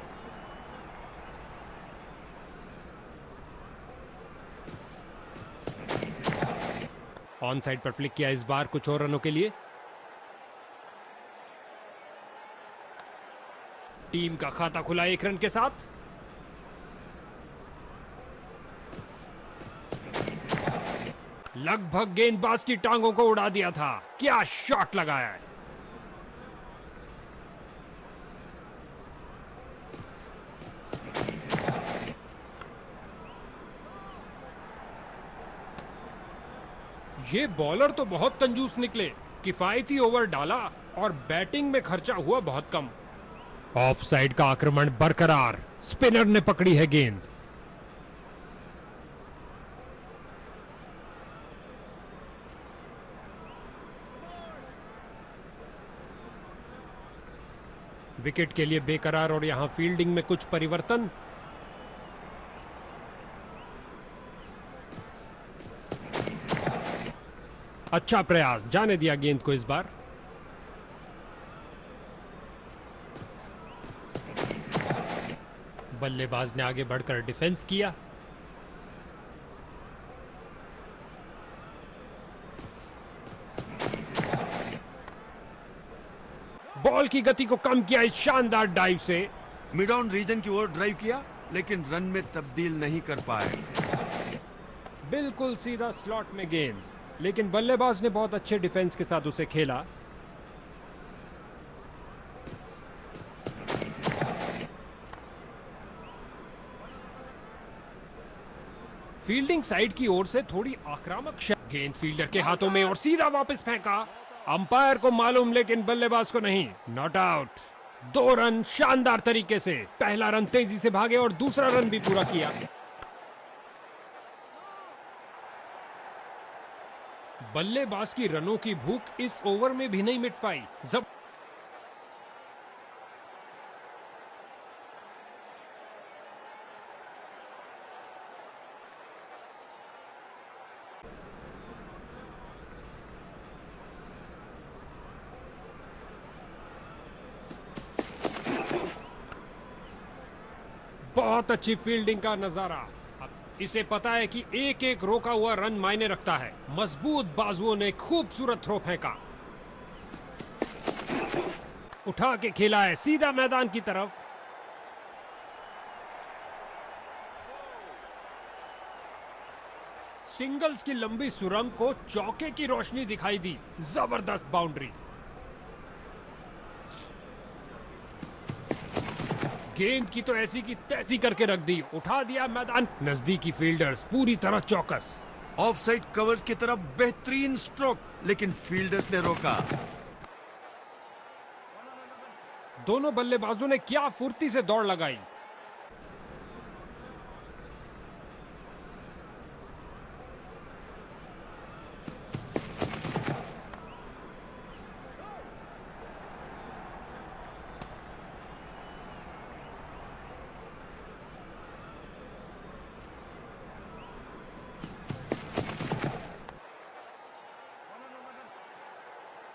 ऑन साइड पर फ्लिक किया इस बार कुछ और रनों के लिए। टीम का खाता खुला 1 रन के साथ। लगभग गेंदबाज की टांगों को उड़ा दिया था। क्या शॉट लगाया है। ये बॉलर तो बहुत कंजूस निकले। किफायती ओवर डाला और बैटिंग में खर्चा हुआ बहुत कम। ऑफ साइड का आक्रमण बरकरार। स्पिनर ने पकड़ी है गेंद। विकेट के लिए बेकरार और यहां फील्डिंग में कुछ परिवर्तन। अच्छा प्रयास, जाने दिया गेंद को इस बार। बल्लेबाज ने आगे बढ़कर डिफेंस किया। बॉल की गति को कम किया इस शानदार डाइव से। मिड ऑन रीजन की ओर ड्राइव किया, लेकिन रन में तब्दील नहीं कर पाए। बिल्कुल सीधा स्लॉट में गेंद, लेकिन बल्लेबाज ने बहुत अच्छे डिफेंस के साथ उसे खेला। फील्डिंग साइड की ओर से थोड़ी आक्रामक गेंद फील्डर के हाथों में और सीधा वापस फेंका। अंपायर को मालूम, लेकिन बल्लेबाज को नहीं। Not out. 2 रन शानदार तरीके से। पहला रन तेजी से भागे और दूसरा रन भी पूरा किया। बल्लेबाज की रनों की भूख इस ओवर में भी नहीं मिट पाई। जब बहुत अच्छी फील्डिंग का नजारा। इसे पता है कि एक एक रोका हुआ रन मायने रखता है। मजबूत बाजुओं ने खूबसूरत थ्रो फेंका। उठा के खेला है सीधा मैदान की तरफ। सिंगल्स की लंबी सुरंग को चौके की रोशनी दिखाई दी। जबरदस्त बाउंड्री। गेंद की तो ऐसी की तैसी करके रख दी। उठा दिया मैदान। नजदीकी फील्डर्स पूरी तरह चौकस। ऑफ साइड कवर्स की तरफ बेहतरीन स्ट्रोक, लेकिन फील्डर्स ने रोका। दोनों बल्लेबाजों ने क्या फुर्ती से दौड़ लगाई।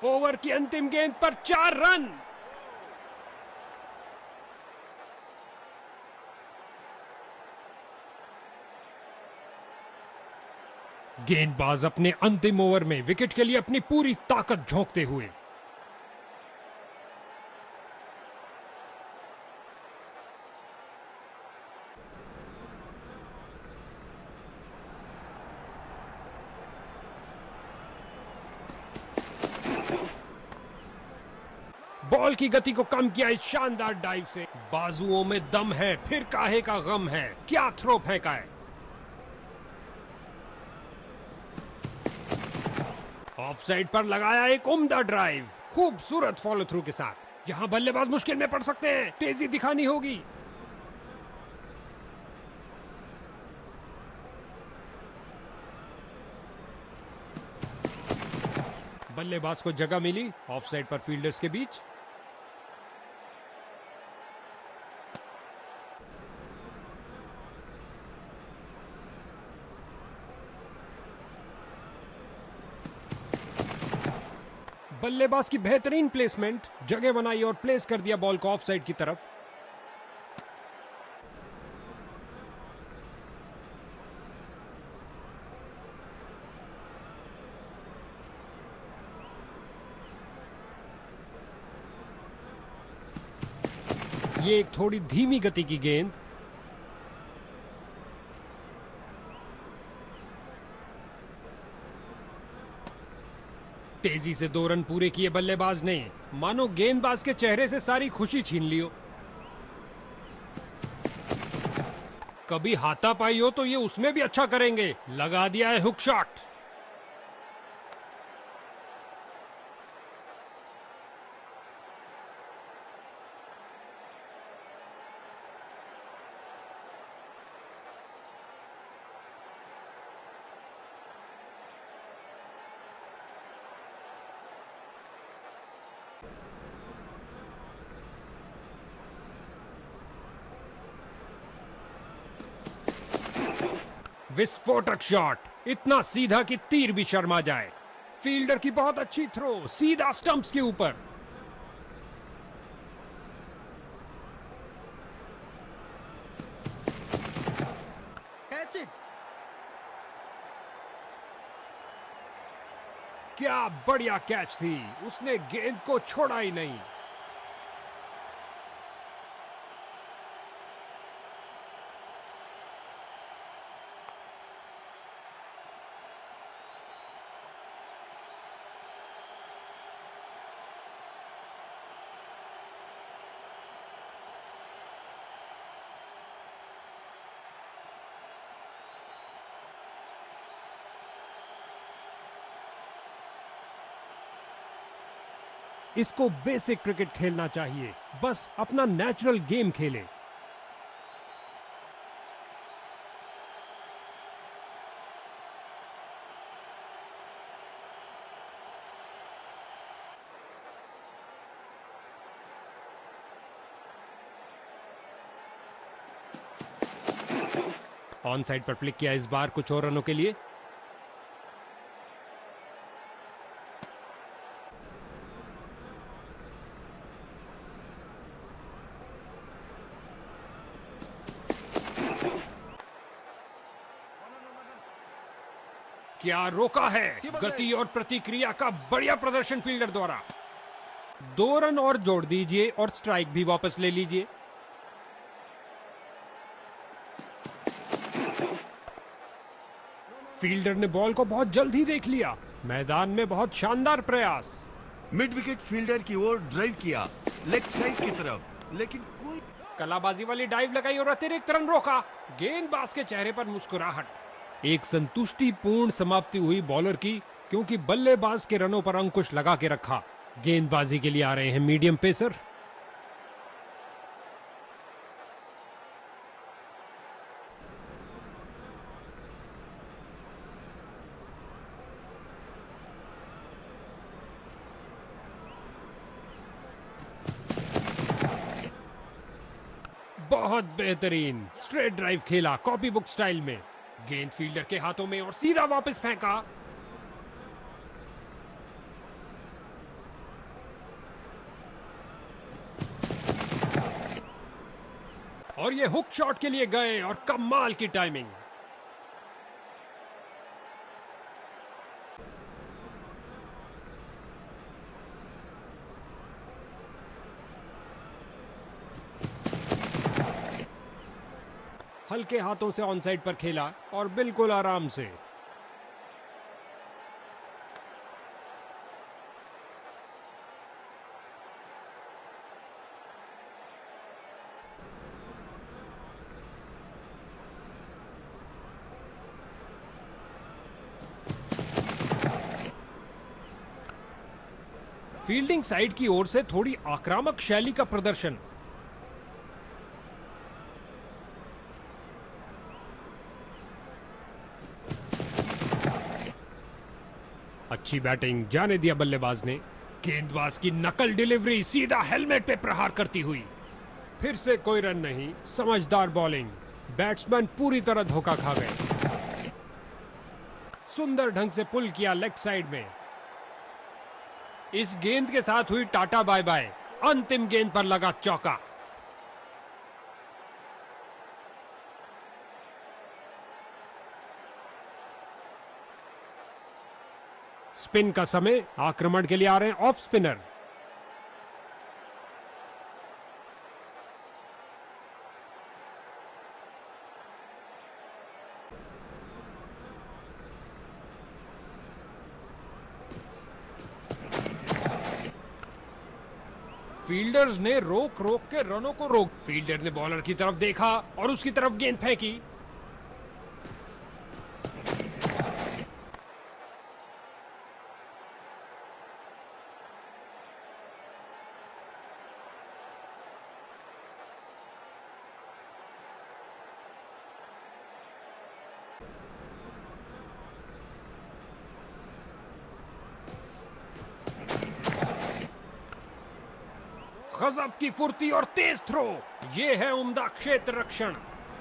ओवर की अंतिम गेंद पर 4 रन। गेंदबाज अपने अंतिम ओवर में विकेट के लिए अपनी पूरी ताकत झोंकते हुए। बॉल की गति को कम किया इस शानदार डाइव से। बाजुओं में दम है, फिर काहे का गम है। क्या थ्रो फेंका है। ऑफ साइड पर लगाया एक उम्दा ड्राइव, खूबसूरत फॉलो थ्रू के साथ। यहां बल्लेबाज मुश्किल में पड़ सकते हैं। तेजी दिखानी होगी। बल्लेबाज को जगह मिली ऑफसाइड पर फील्डर्स के बीच। बल्लेबाज की बेहतरीन प्लेसमेंट, जगह बनाई और प्लेस कर दिया बॉल को ऑफसाइड की तरफ। ये एक थोड़ी धीमी गति की गेंद। तेजी से 2 रन पूरे किए बल्लेबाज ने, मानो गेंदबाज के चेहरे से सारी खुशी छीन लियो। कभी हाथापाई हो तो ये उसमें भी अच्छा करेंगे। लगा दिया है हुक शॉट। विस्फोटक शॉट, इतना सीधा कि तीर भी शर्मा जाए। फील्डर की बहुत अच्छी थ्रो, सीधा स्टंप्स के ऊपर। Catch it. क्या बढ़िया कैच थी, उसने गेंद को छोड़ा ही नहीं। इसको बेसिक क्रिकेट खेलना चाहिए, बस अपना नेचुरल गेम खेले। ऑन साइड पर फ्लिक किया इस बार कुछ और रनों के लिए। क्या रोका है, गति और प्रतिक्रिया का बढ़िया प्रदर्शन फील्डर द्वारा। 2 रन और जोड़ दीजिए और स्ट्राइक भी वापस ले लीजिए। फील्डर ने बॉल को बहुत जल्द ही देख लिया। मैदान में बहुत शानदार प्रयास। मिड विकेट फील्डर की ओर ड्राइव किया, लेग साइड की तरफ, लेकिन कोई कलाबाजी वाली डाइव लगाई और अतिरिक्त रन रोका। गेंदबाज के चेहरे पर मुस्कुराहट। एक संतुष्टिपूर्ण समाप्ति हुई बॉलर की, क्योंकि बल्लेबाज के रनों पर अंकुश लगा के रखा। गेंदबाजी के लिए आ रहे हैं मीडियम पेसर। बहुत बेहतरीन स्ट्रेट ड्राइव खेला कॉपी बुक स्टाइल में। गेंद फील्डर के हाथों में और सीधा वापस फेंका। और ये हुक शॉट के लिए गए और कमाल की टाइमिंग। हल्के हाथों से ऑन साइड पर खेला और बिल्कुल आराम से। फील्डिंग साइड की ओर से थोड़ी आक्रामक शैली का प्रदर्शन। अच्छी बैटिंग जाने दिया बल्लेबाज ने। गेंदबाज की नकल डिलीवरी सीधा हेलमेट पे प्रहार करती हुई। फिर से कोई रन नहीं। समझदार बॉलिंग। बैट्समैन पूरी तरह धोखा खा गए। सुंदर ढंग से पुल किया लेग साइड में। इस गेंद के साथ हुई टाटा बाय बाय। अंतिम गेंद पर लगा चौका। स्पिन का समय। आक्रमण के लिए आ रहे हैं ऑफ स्पिनर। फील्डर्स ने रोक रोक के रनों को रोक। फील्डर ने बॉलर की तरफ देखा और उसकी तरफ गेंद फेंकी। गजब की फुर्ती और तेज थ्रो। ये है उम्दा क्षेत्र रक्षण।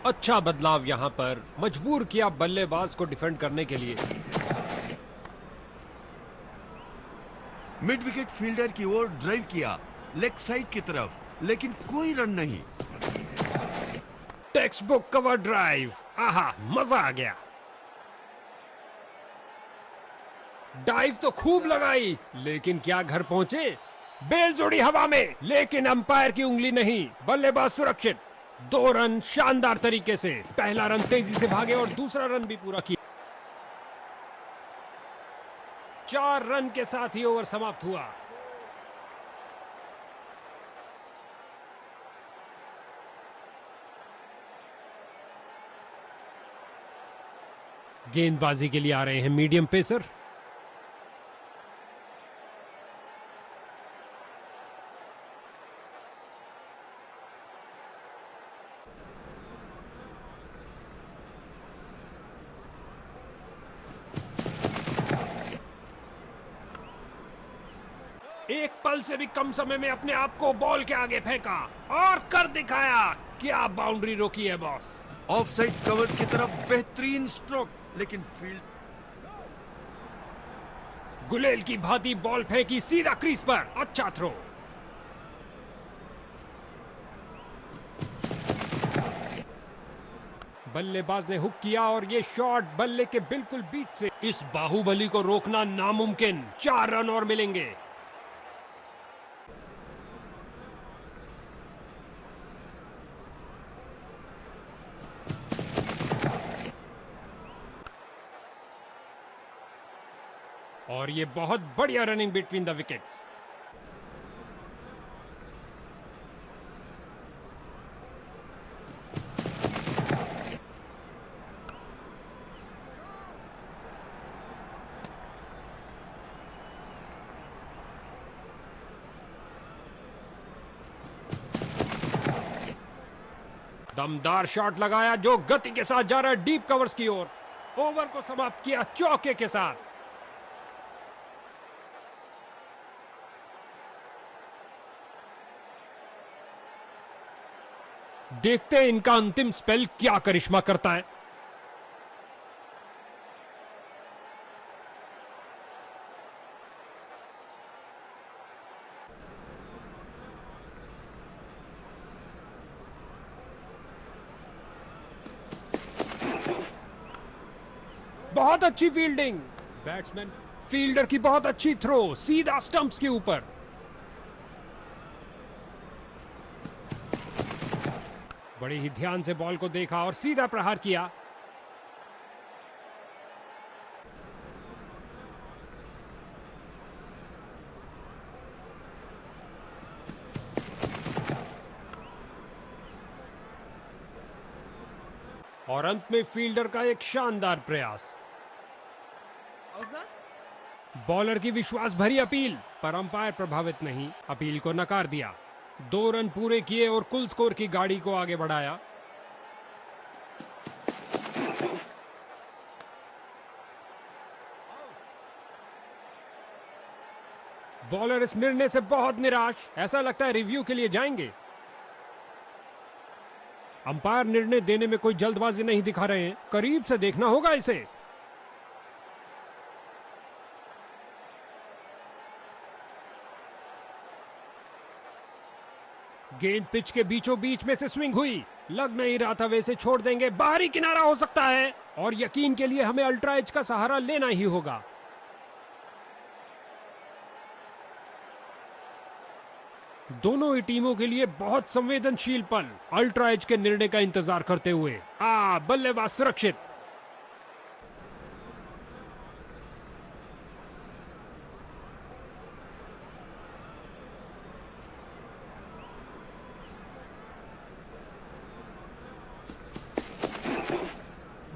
अच्छा बदलाव यहां पर मजबूर किया बल्लेबाज को डिफेंड करने के लिए। मिड विकेट फील्डर की ओर ड्राइव किया लेग साइड की तरफ, लेकिन कोई रन नहीं। Text book cover drive. आहा, मजा आ गया। डाइव तो खूब लगाई, लेकिन क्या घर पहुंचे? बेल जोड़ी हवा में, लेकिन अंपायर की उंगली नहीं। बल्लेबाज सुरक्षित। 2 रन शानदार तरीके से। पहला रन तेजी से भागे और दूसरा रन भी पूरा किया। 4 रन के साथ ही ओवर समाप्त हुआ। गेंदबाजी के लिए आ रहे हैं मीडियम पेसर। एक पल से भी कम समय में अपने आप को बॉल के आगे फेंका और कर दिखाया। क्या बाउंड्री रोकी है बॉस। ऑफ साइड कवर की तरफ बेहतरीन स्ट्रोक, लेकिन फील्ड गुलेल की भांति बॉल फेंकी सीधा क्रीज पर। अच्छा थ्रो। बल्लेबाज ने हुक किया और ये शॉट बल्ले के बिल्कुल बीच से। इस बाहुबली को रोकना नामुमकिन। 4 रन और मिलेंगे। और ये बहुत बढ़िया रनिंग बिटवीन द विकेट्स। दमदार शॉट लगाया जो गति के साथ जा रहा है डीप कवर्स की ओर। ओवर को समाप्त किया चौके के साथ। देखते हैं इनका अंतिम स्पेल क्या करिश्मा करता है। बहुत अच्छी फील्डिंग। बैट्समैन फील्डर की बहुत अच्छी थ्रो सीधा स्टंप्स के ऊपर। बड़े ही ध्यान से बॉल को देखा और सीधा प्रहार किया। और अंत में फील्डर का एक शानदार प्रयास। बॉलर की विश्वास भरी अपील, पर अंपायर प्रभावित नहीं। अपील को नकार दिया। 2 रन पूरे किए और कुल स्कोर की गाड़ी को आगे बढ़ाया। बॉलर इस निर्णय से बहुत निराश, ऐसा लगता है रिव्यू के लिए जाएंगे। अंपायर निर्णय देने में कोई जल्दबाजी नहीं दिखा रहे हैं, करीब से देखना होगा इसे। गेंद पिच के बीचों बीच में से स्विंग हुई, लग नहीं रहा था वैसे छोड़ देंगे, बाहरी किनारा हो सकता है और यकीन के लिए हमें अल्ट्रा एज का सहारा लेना ही होगा। दोनों ही टीमों के लिए बहुत संवेदनशील पल, अल्ट्रा एज के निर्णय का इंतजार करते हुए। बल्लेबाज सुरक्षित।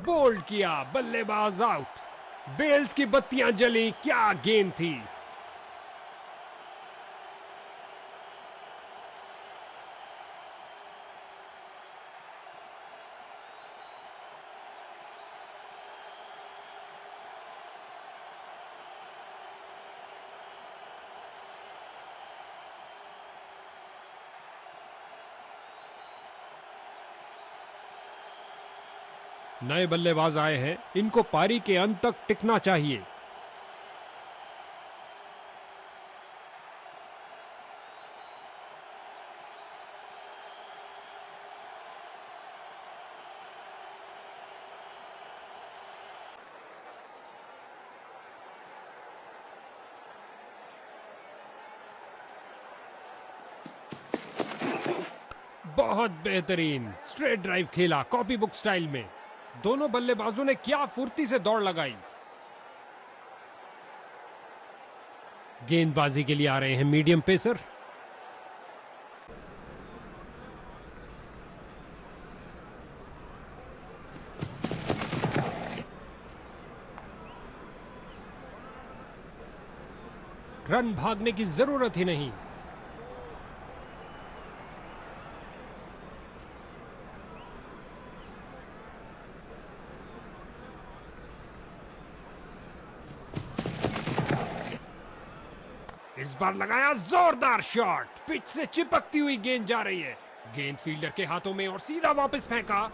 बोल्ड किया, बल्लेबाज आउट। बेल्स की बत्तियां जली, क्या गेंद थी। नए बल्लेबाज आए हैं, इनको पारी के अंत तक टिकना चाहिए। बहुत बेहतरीन स्ट्रेट ड्राइव खेला, कॉपी बुक स्टाइल में। दोनों बल्लेबाजों ने क्या फुर्ती से दौड़ लगाई। गेंदबाजी के लिए आ रहे हैं मीडियम पेसर। रन भागने की जरूरत ही नहीं। इस बार लगाया जोरदार शॉट, पिच से चिपकती हुई गेंद जा रही है, गेंद फील्डर के हाथों में और सीधा वापस फेंका।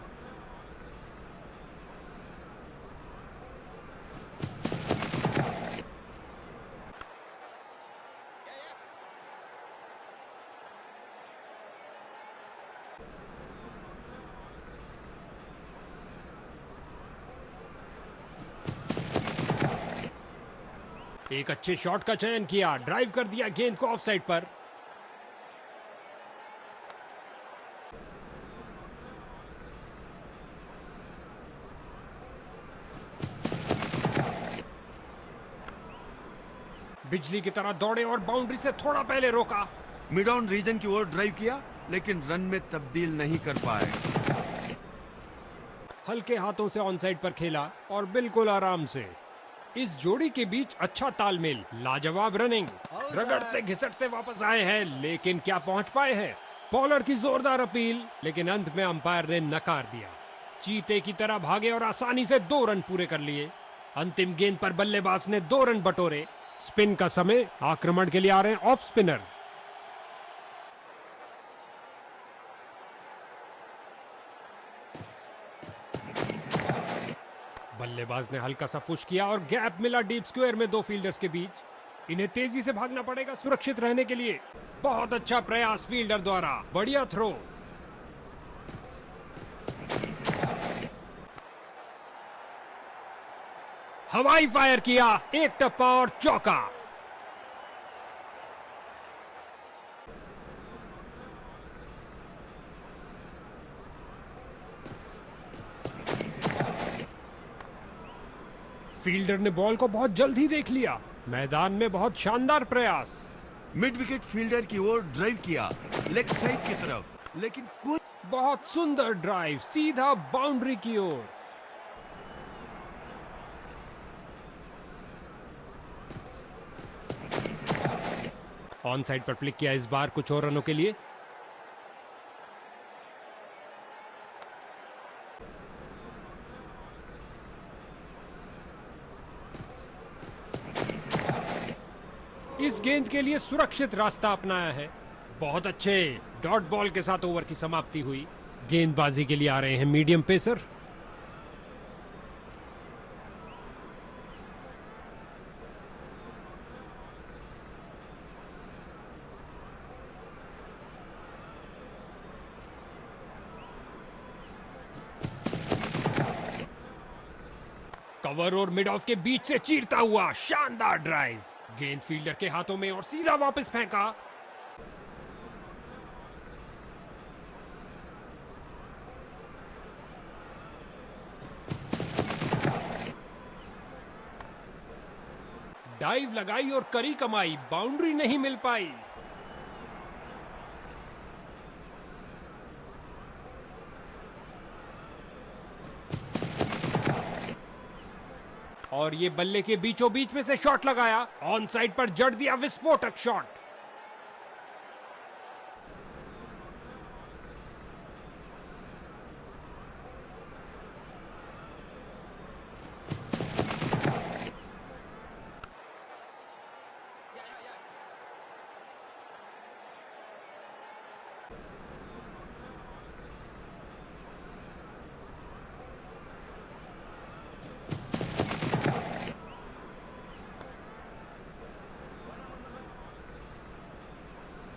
एक अच्छे शॉट का चयन किया, ड्राइव कर दिया गेंद को ऑफ साइड पर। बिजली की तरह दौड़े और बाउंड्री से थोड़ा पहले रोका। मिड ऑन रीजन की ओर ड्राइव किया, लेकिन रन में तब्दील नहीं कर पाए। हल्के हाथों से ऑन साइड पर खेला और बिल्कुल आराम से। इस जोड़ी के बीच अच्छा तालमेल, लाजवाब रनिंग, रगड़ते घिसटते वापस आए हैं, लेकिन क्या पहुंच पाए हैं। बॉलर की जोरदार अपील, लेकिन अंत में अंपायर ने नकार दिया। चीते की तरह भागे और आसानी से 2 रन पूरे कर लिए। अंतिम गेंद पर बल्लेबाज ने 2 रन बटोरे। स्पिन का समय, आक्रमण के लिए आ रहे हैं ऑफ स्पिनर। बल्लेबाज ने हल्का सा पुश किया और गैप मिला डीप स्क्वायर में 2 फील्डर्स के बीच। इन्हें तेजी से भागना पड़ेगा सुरक्षित रहने के लिए। बहुत अच्छा प्रयास फील्डर द्वारा, बढ़िया थ्रो। हवाई फायर किया, एक टप्पा और चौका। फील्डर ने बॉल को बहुत जल्द ही देख लिया। मैदान में बहुत शानदार प्रयास। मिड विकेट फील्डर की ओर ड्राइव किया, लेग साइड की तरफ, लेकिन कोई बहुत सुंदर ड्राइव, सीधा बाउंड्री की ओर। ऑन साइड पर फ्लिक किया, इस बार कुछ और रनों के लिए। इस गेंद के लिए सुरक्षित रास्ता अपनाया है। बहुत अच्छे डॉट बॉल के साथ ओवर की समाप्ति हुई। गेंदबाजी के लिए आ रहे हैं मीडियम पेसर। कवर और मिड ऑफ के बीच से चीरता हुआ शानदार ड्राइव। गेंद फील्डर के हाथों में और सीधा वापस फेंका। डाइव लगाई और करी कमाई, बाउंड्री नहीं मिल पाई। और ये बल्ले के बीचों बीच में से शॉट लगाया। ऑन साइड पर जड़ दिया विस्फोटक शॉट।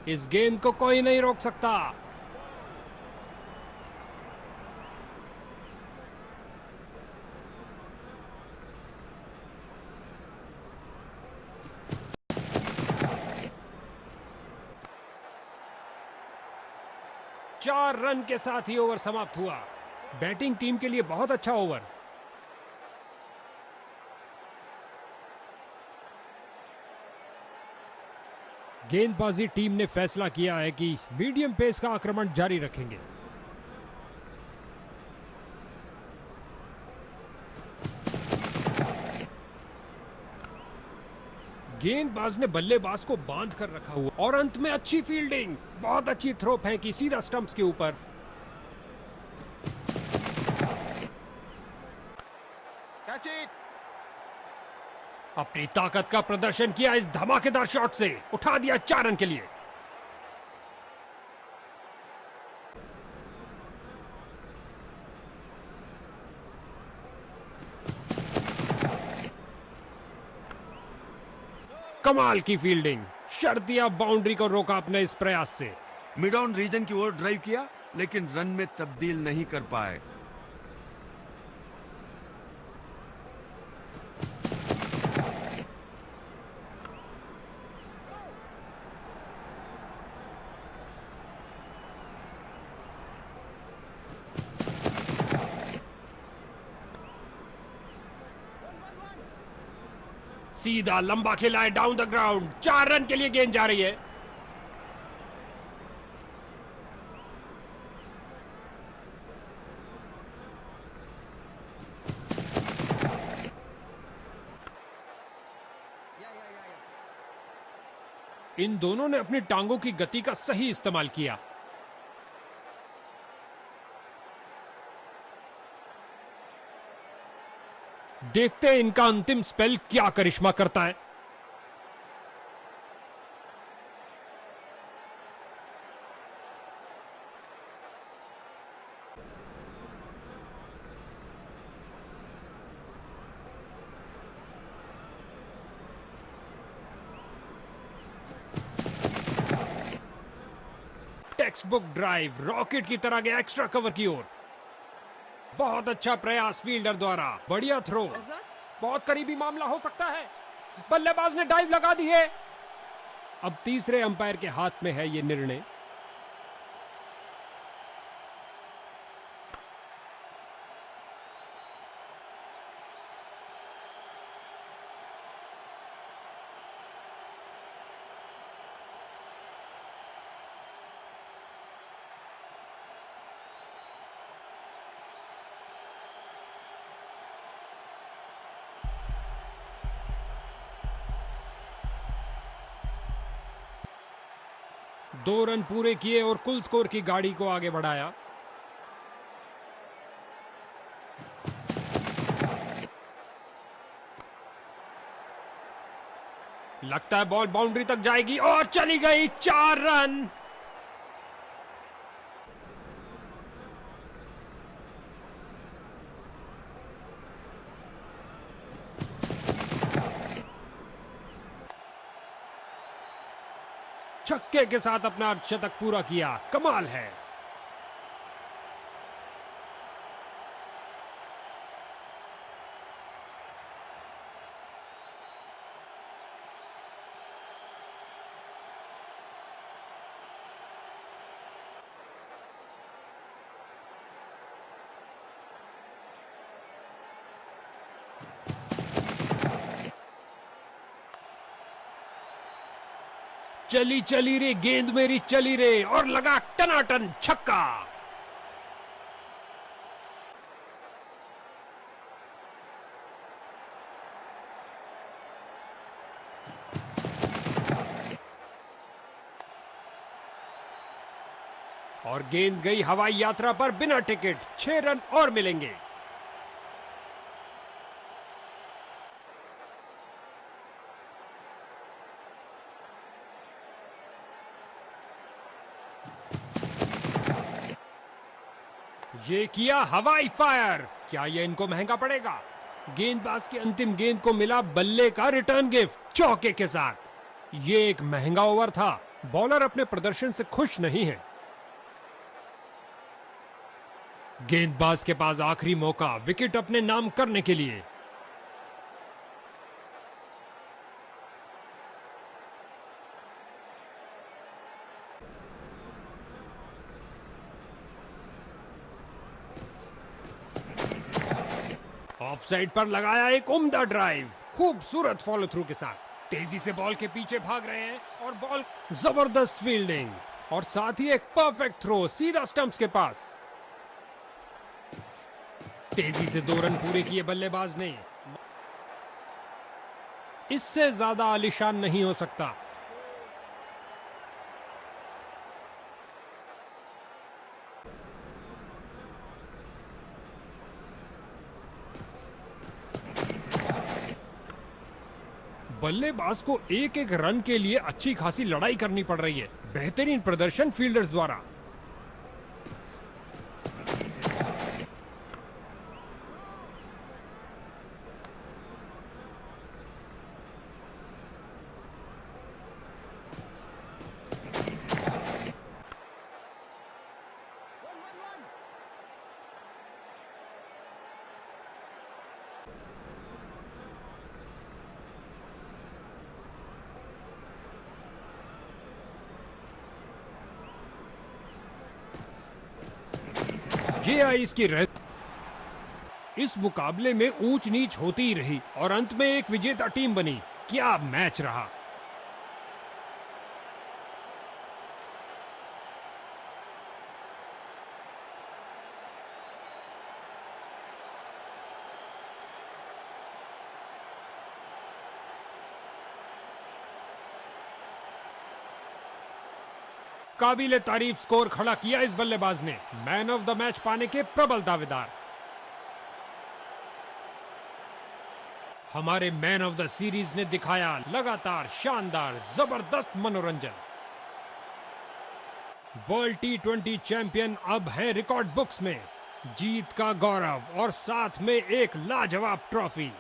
इस गेंद को कोई नहीं रोक सकता। चार रन के साथ ही ओवर समाप्त हुआ। बैटिंग टीम के लिए बहुत अच्छा ओवर। गेंदबाजी टीम ने फैसला किया है कि मीडियम पेस का आक्रमण जारी रखेंगे। गेंदबाज ने बल्लेबाज को बांध कर रखा हुआ और अंत में अच्छी फील्डिंग। बहुत अच्छी थ्रो फेंकी सीधा स्टंप्स के ऊपर। Catch it. अपनी ताकत का प्रदर्शन किया इस धमाकेदार शॉट से। उठा दिया 4 रन के लिए। कमाल की फील्डिंग। शर्तिया बाउंड्री को रोका अपने इस प्रयास से। मिड ऑन रीजन की ओर ड्राइव किया, लेकिन रन में तब्दील नहीं कर पाए। सीधा लंबा खेला है डाउन द ग्राउंड। 4 रन के लिए गेंद जा रही है। इन दोनों ने अपनी टांगों की गति का सही इस्तेमाल किया। देखते हैं इनका अंतिम स्पेल क्या करिश्मा करता है। टेक्स्ट बुक ड्राइव रॉकेट की तरह गया एक्स्ट्रा कवर की ओर। बहुत अच्छा प्रयास फील्डर द्वारा। बढ़िया थ्रो। बहुत करीबी मामला हो सकता है। बल्लेबाज ने डाइव लगा दी है। अब तीसरे अंपायर के हाथ में है यह निर्णय। दो रन पूरे किए और कुल स्कोर की गाड़ी को आगे बढ़ाया। लगता है बॉल बाउंड्री तक जाएगी और चली गई। 4 रन। छक्के के साथ अपना अर्धशतक पूरा किया। कमाल है। चली चली रे गेंद मेरी चली रे, और लगा टनाटन छक्का। और गेंद गई हवाई यात्रा पर बिना टिकट। 6 रन और मिलेंगे। ये किया हवाई फायर। क्या ये इनको महंगा पड़ेगा? गेंदबाज की अंतिम गेंद को मिला बल्ले का रिटर्न गिफ्ट चौके के साथ। ये एक महंगा ओवर था। बॉलर अपने प्रदर्शन से खुश नहीं है। गेंदबाज के पास आखिरी मौका विकेट अपने नाम करने के लिए। ऑफसाइड पर लगाया एक उम्दा ड्राइव। खूबसूरत फॉलो थ्रू के साथ तेजी से बॉल के पीछे भाग रहे हैं और बॉल जबरदस्त फील्डिंग और साथ ही एक परफेक्ट थ्रो सीधा स्टंप्स के पास। तेजी से 2 रन पूरे किए बल्लेबाज ने। इससे ज्यादा आलीशान नहीं हो सकता। बल्लेबाज को एक एक रन के लिए अच्छी खासी लड़ाई करनी पड़ रही है। बेहतरीन प्रदर्शन फील्डर्स द्वारा। ये आई इसकी इस मुकाबले में ऊंच नीच होती ही रही और अंत में एक विजेता टीम बनी। क्या मैच रहा। काबिले तारीफ स्कोर खड़ा किया इस बल्लेबाज ने। मैन ऑफ द मैच पाने के प्रबल दावेदार। हमारे मैन ऑफ द सीरीज ने दिखाया लगातार शानदार जबरदस्त मनोरंजन। वर्ल्ड T20 चैंपियन अब है रिकॉर्ड बुक्स में। जीत का गौरव और साथ में एक लाजवाब ट्रॉफी।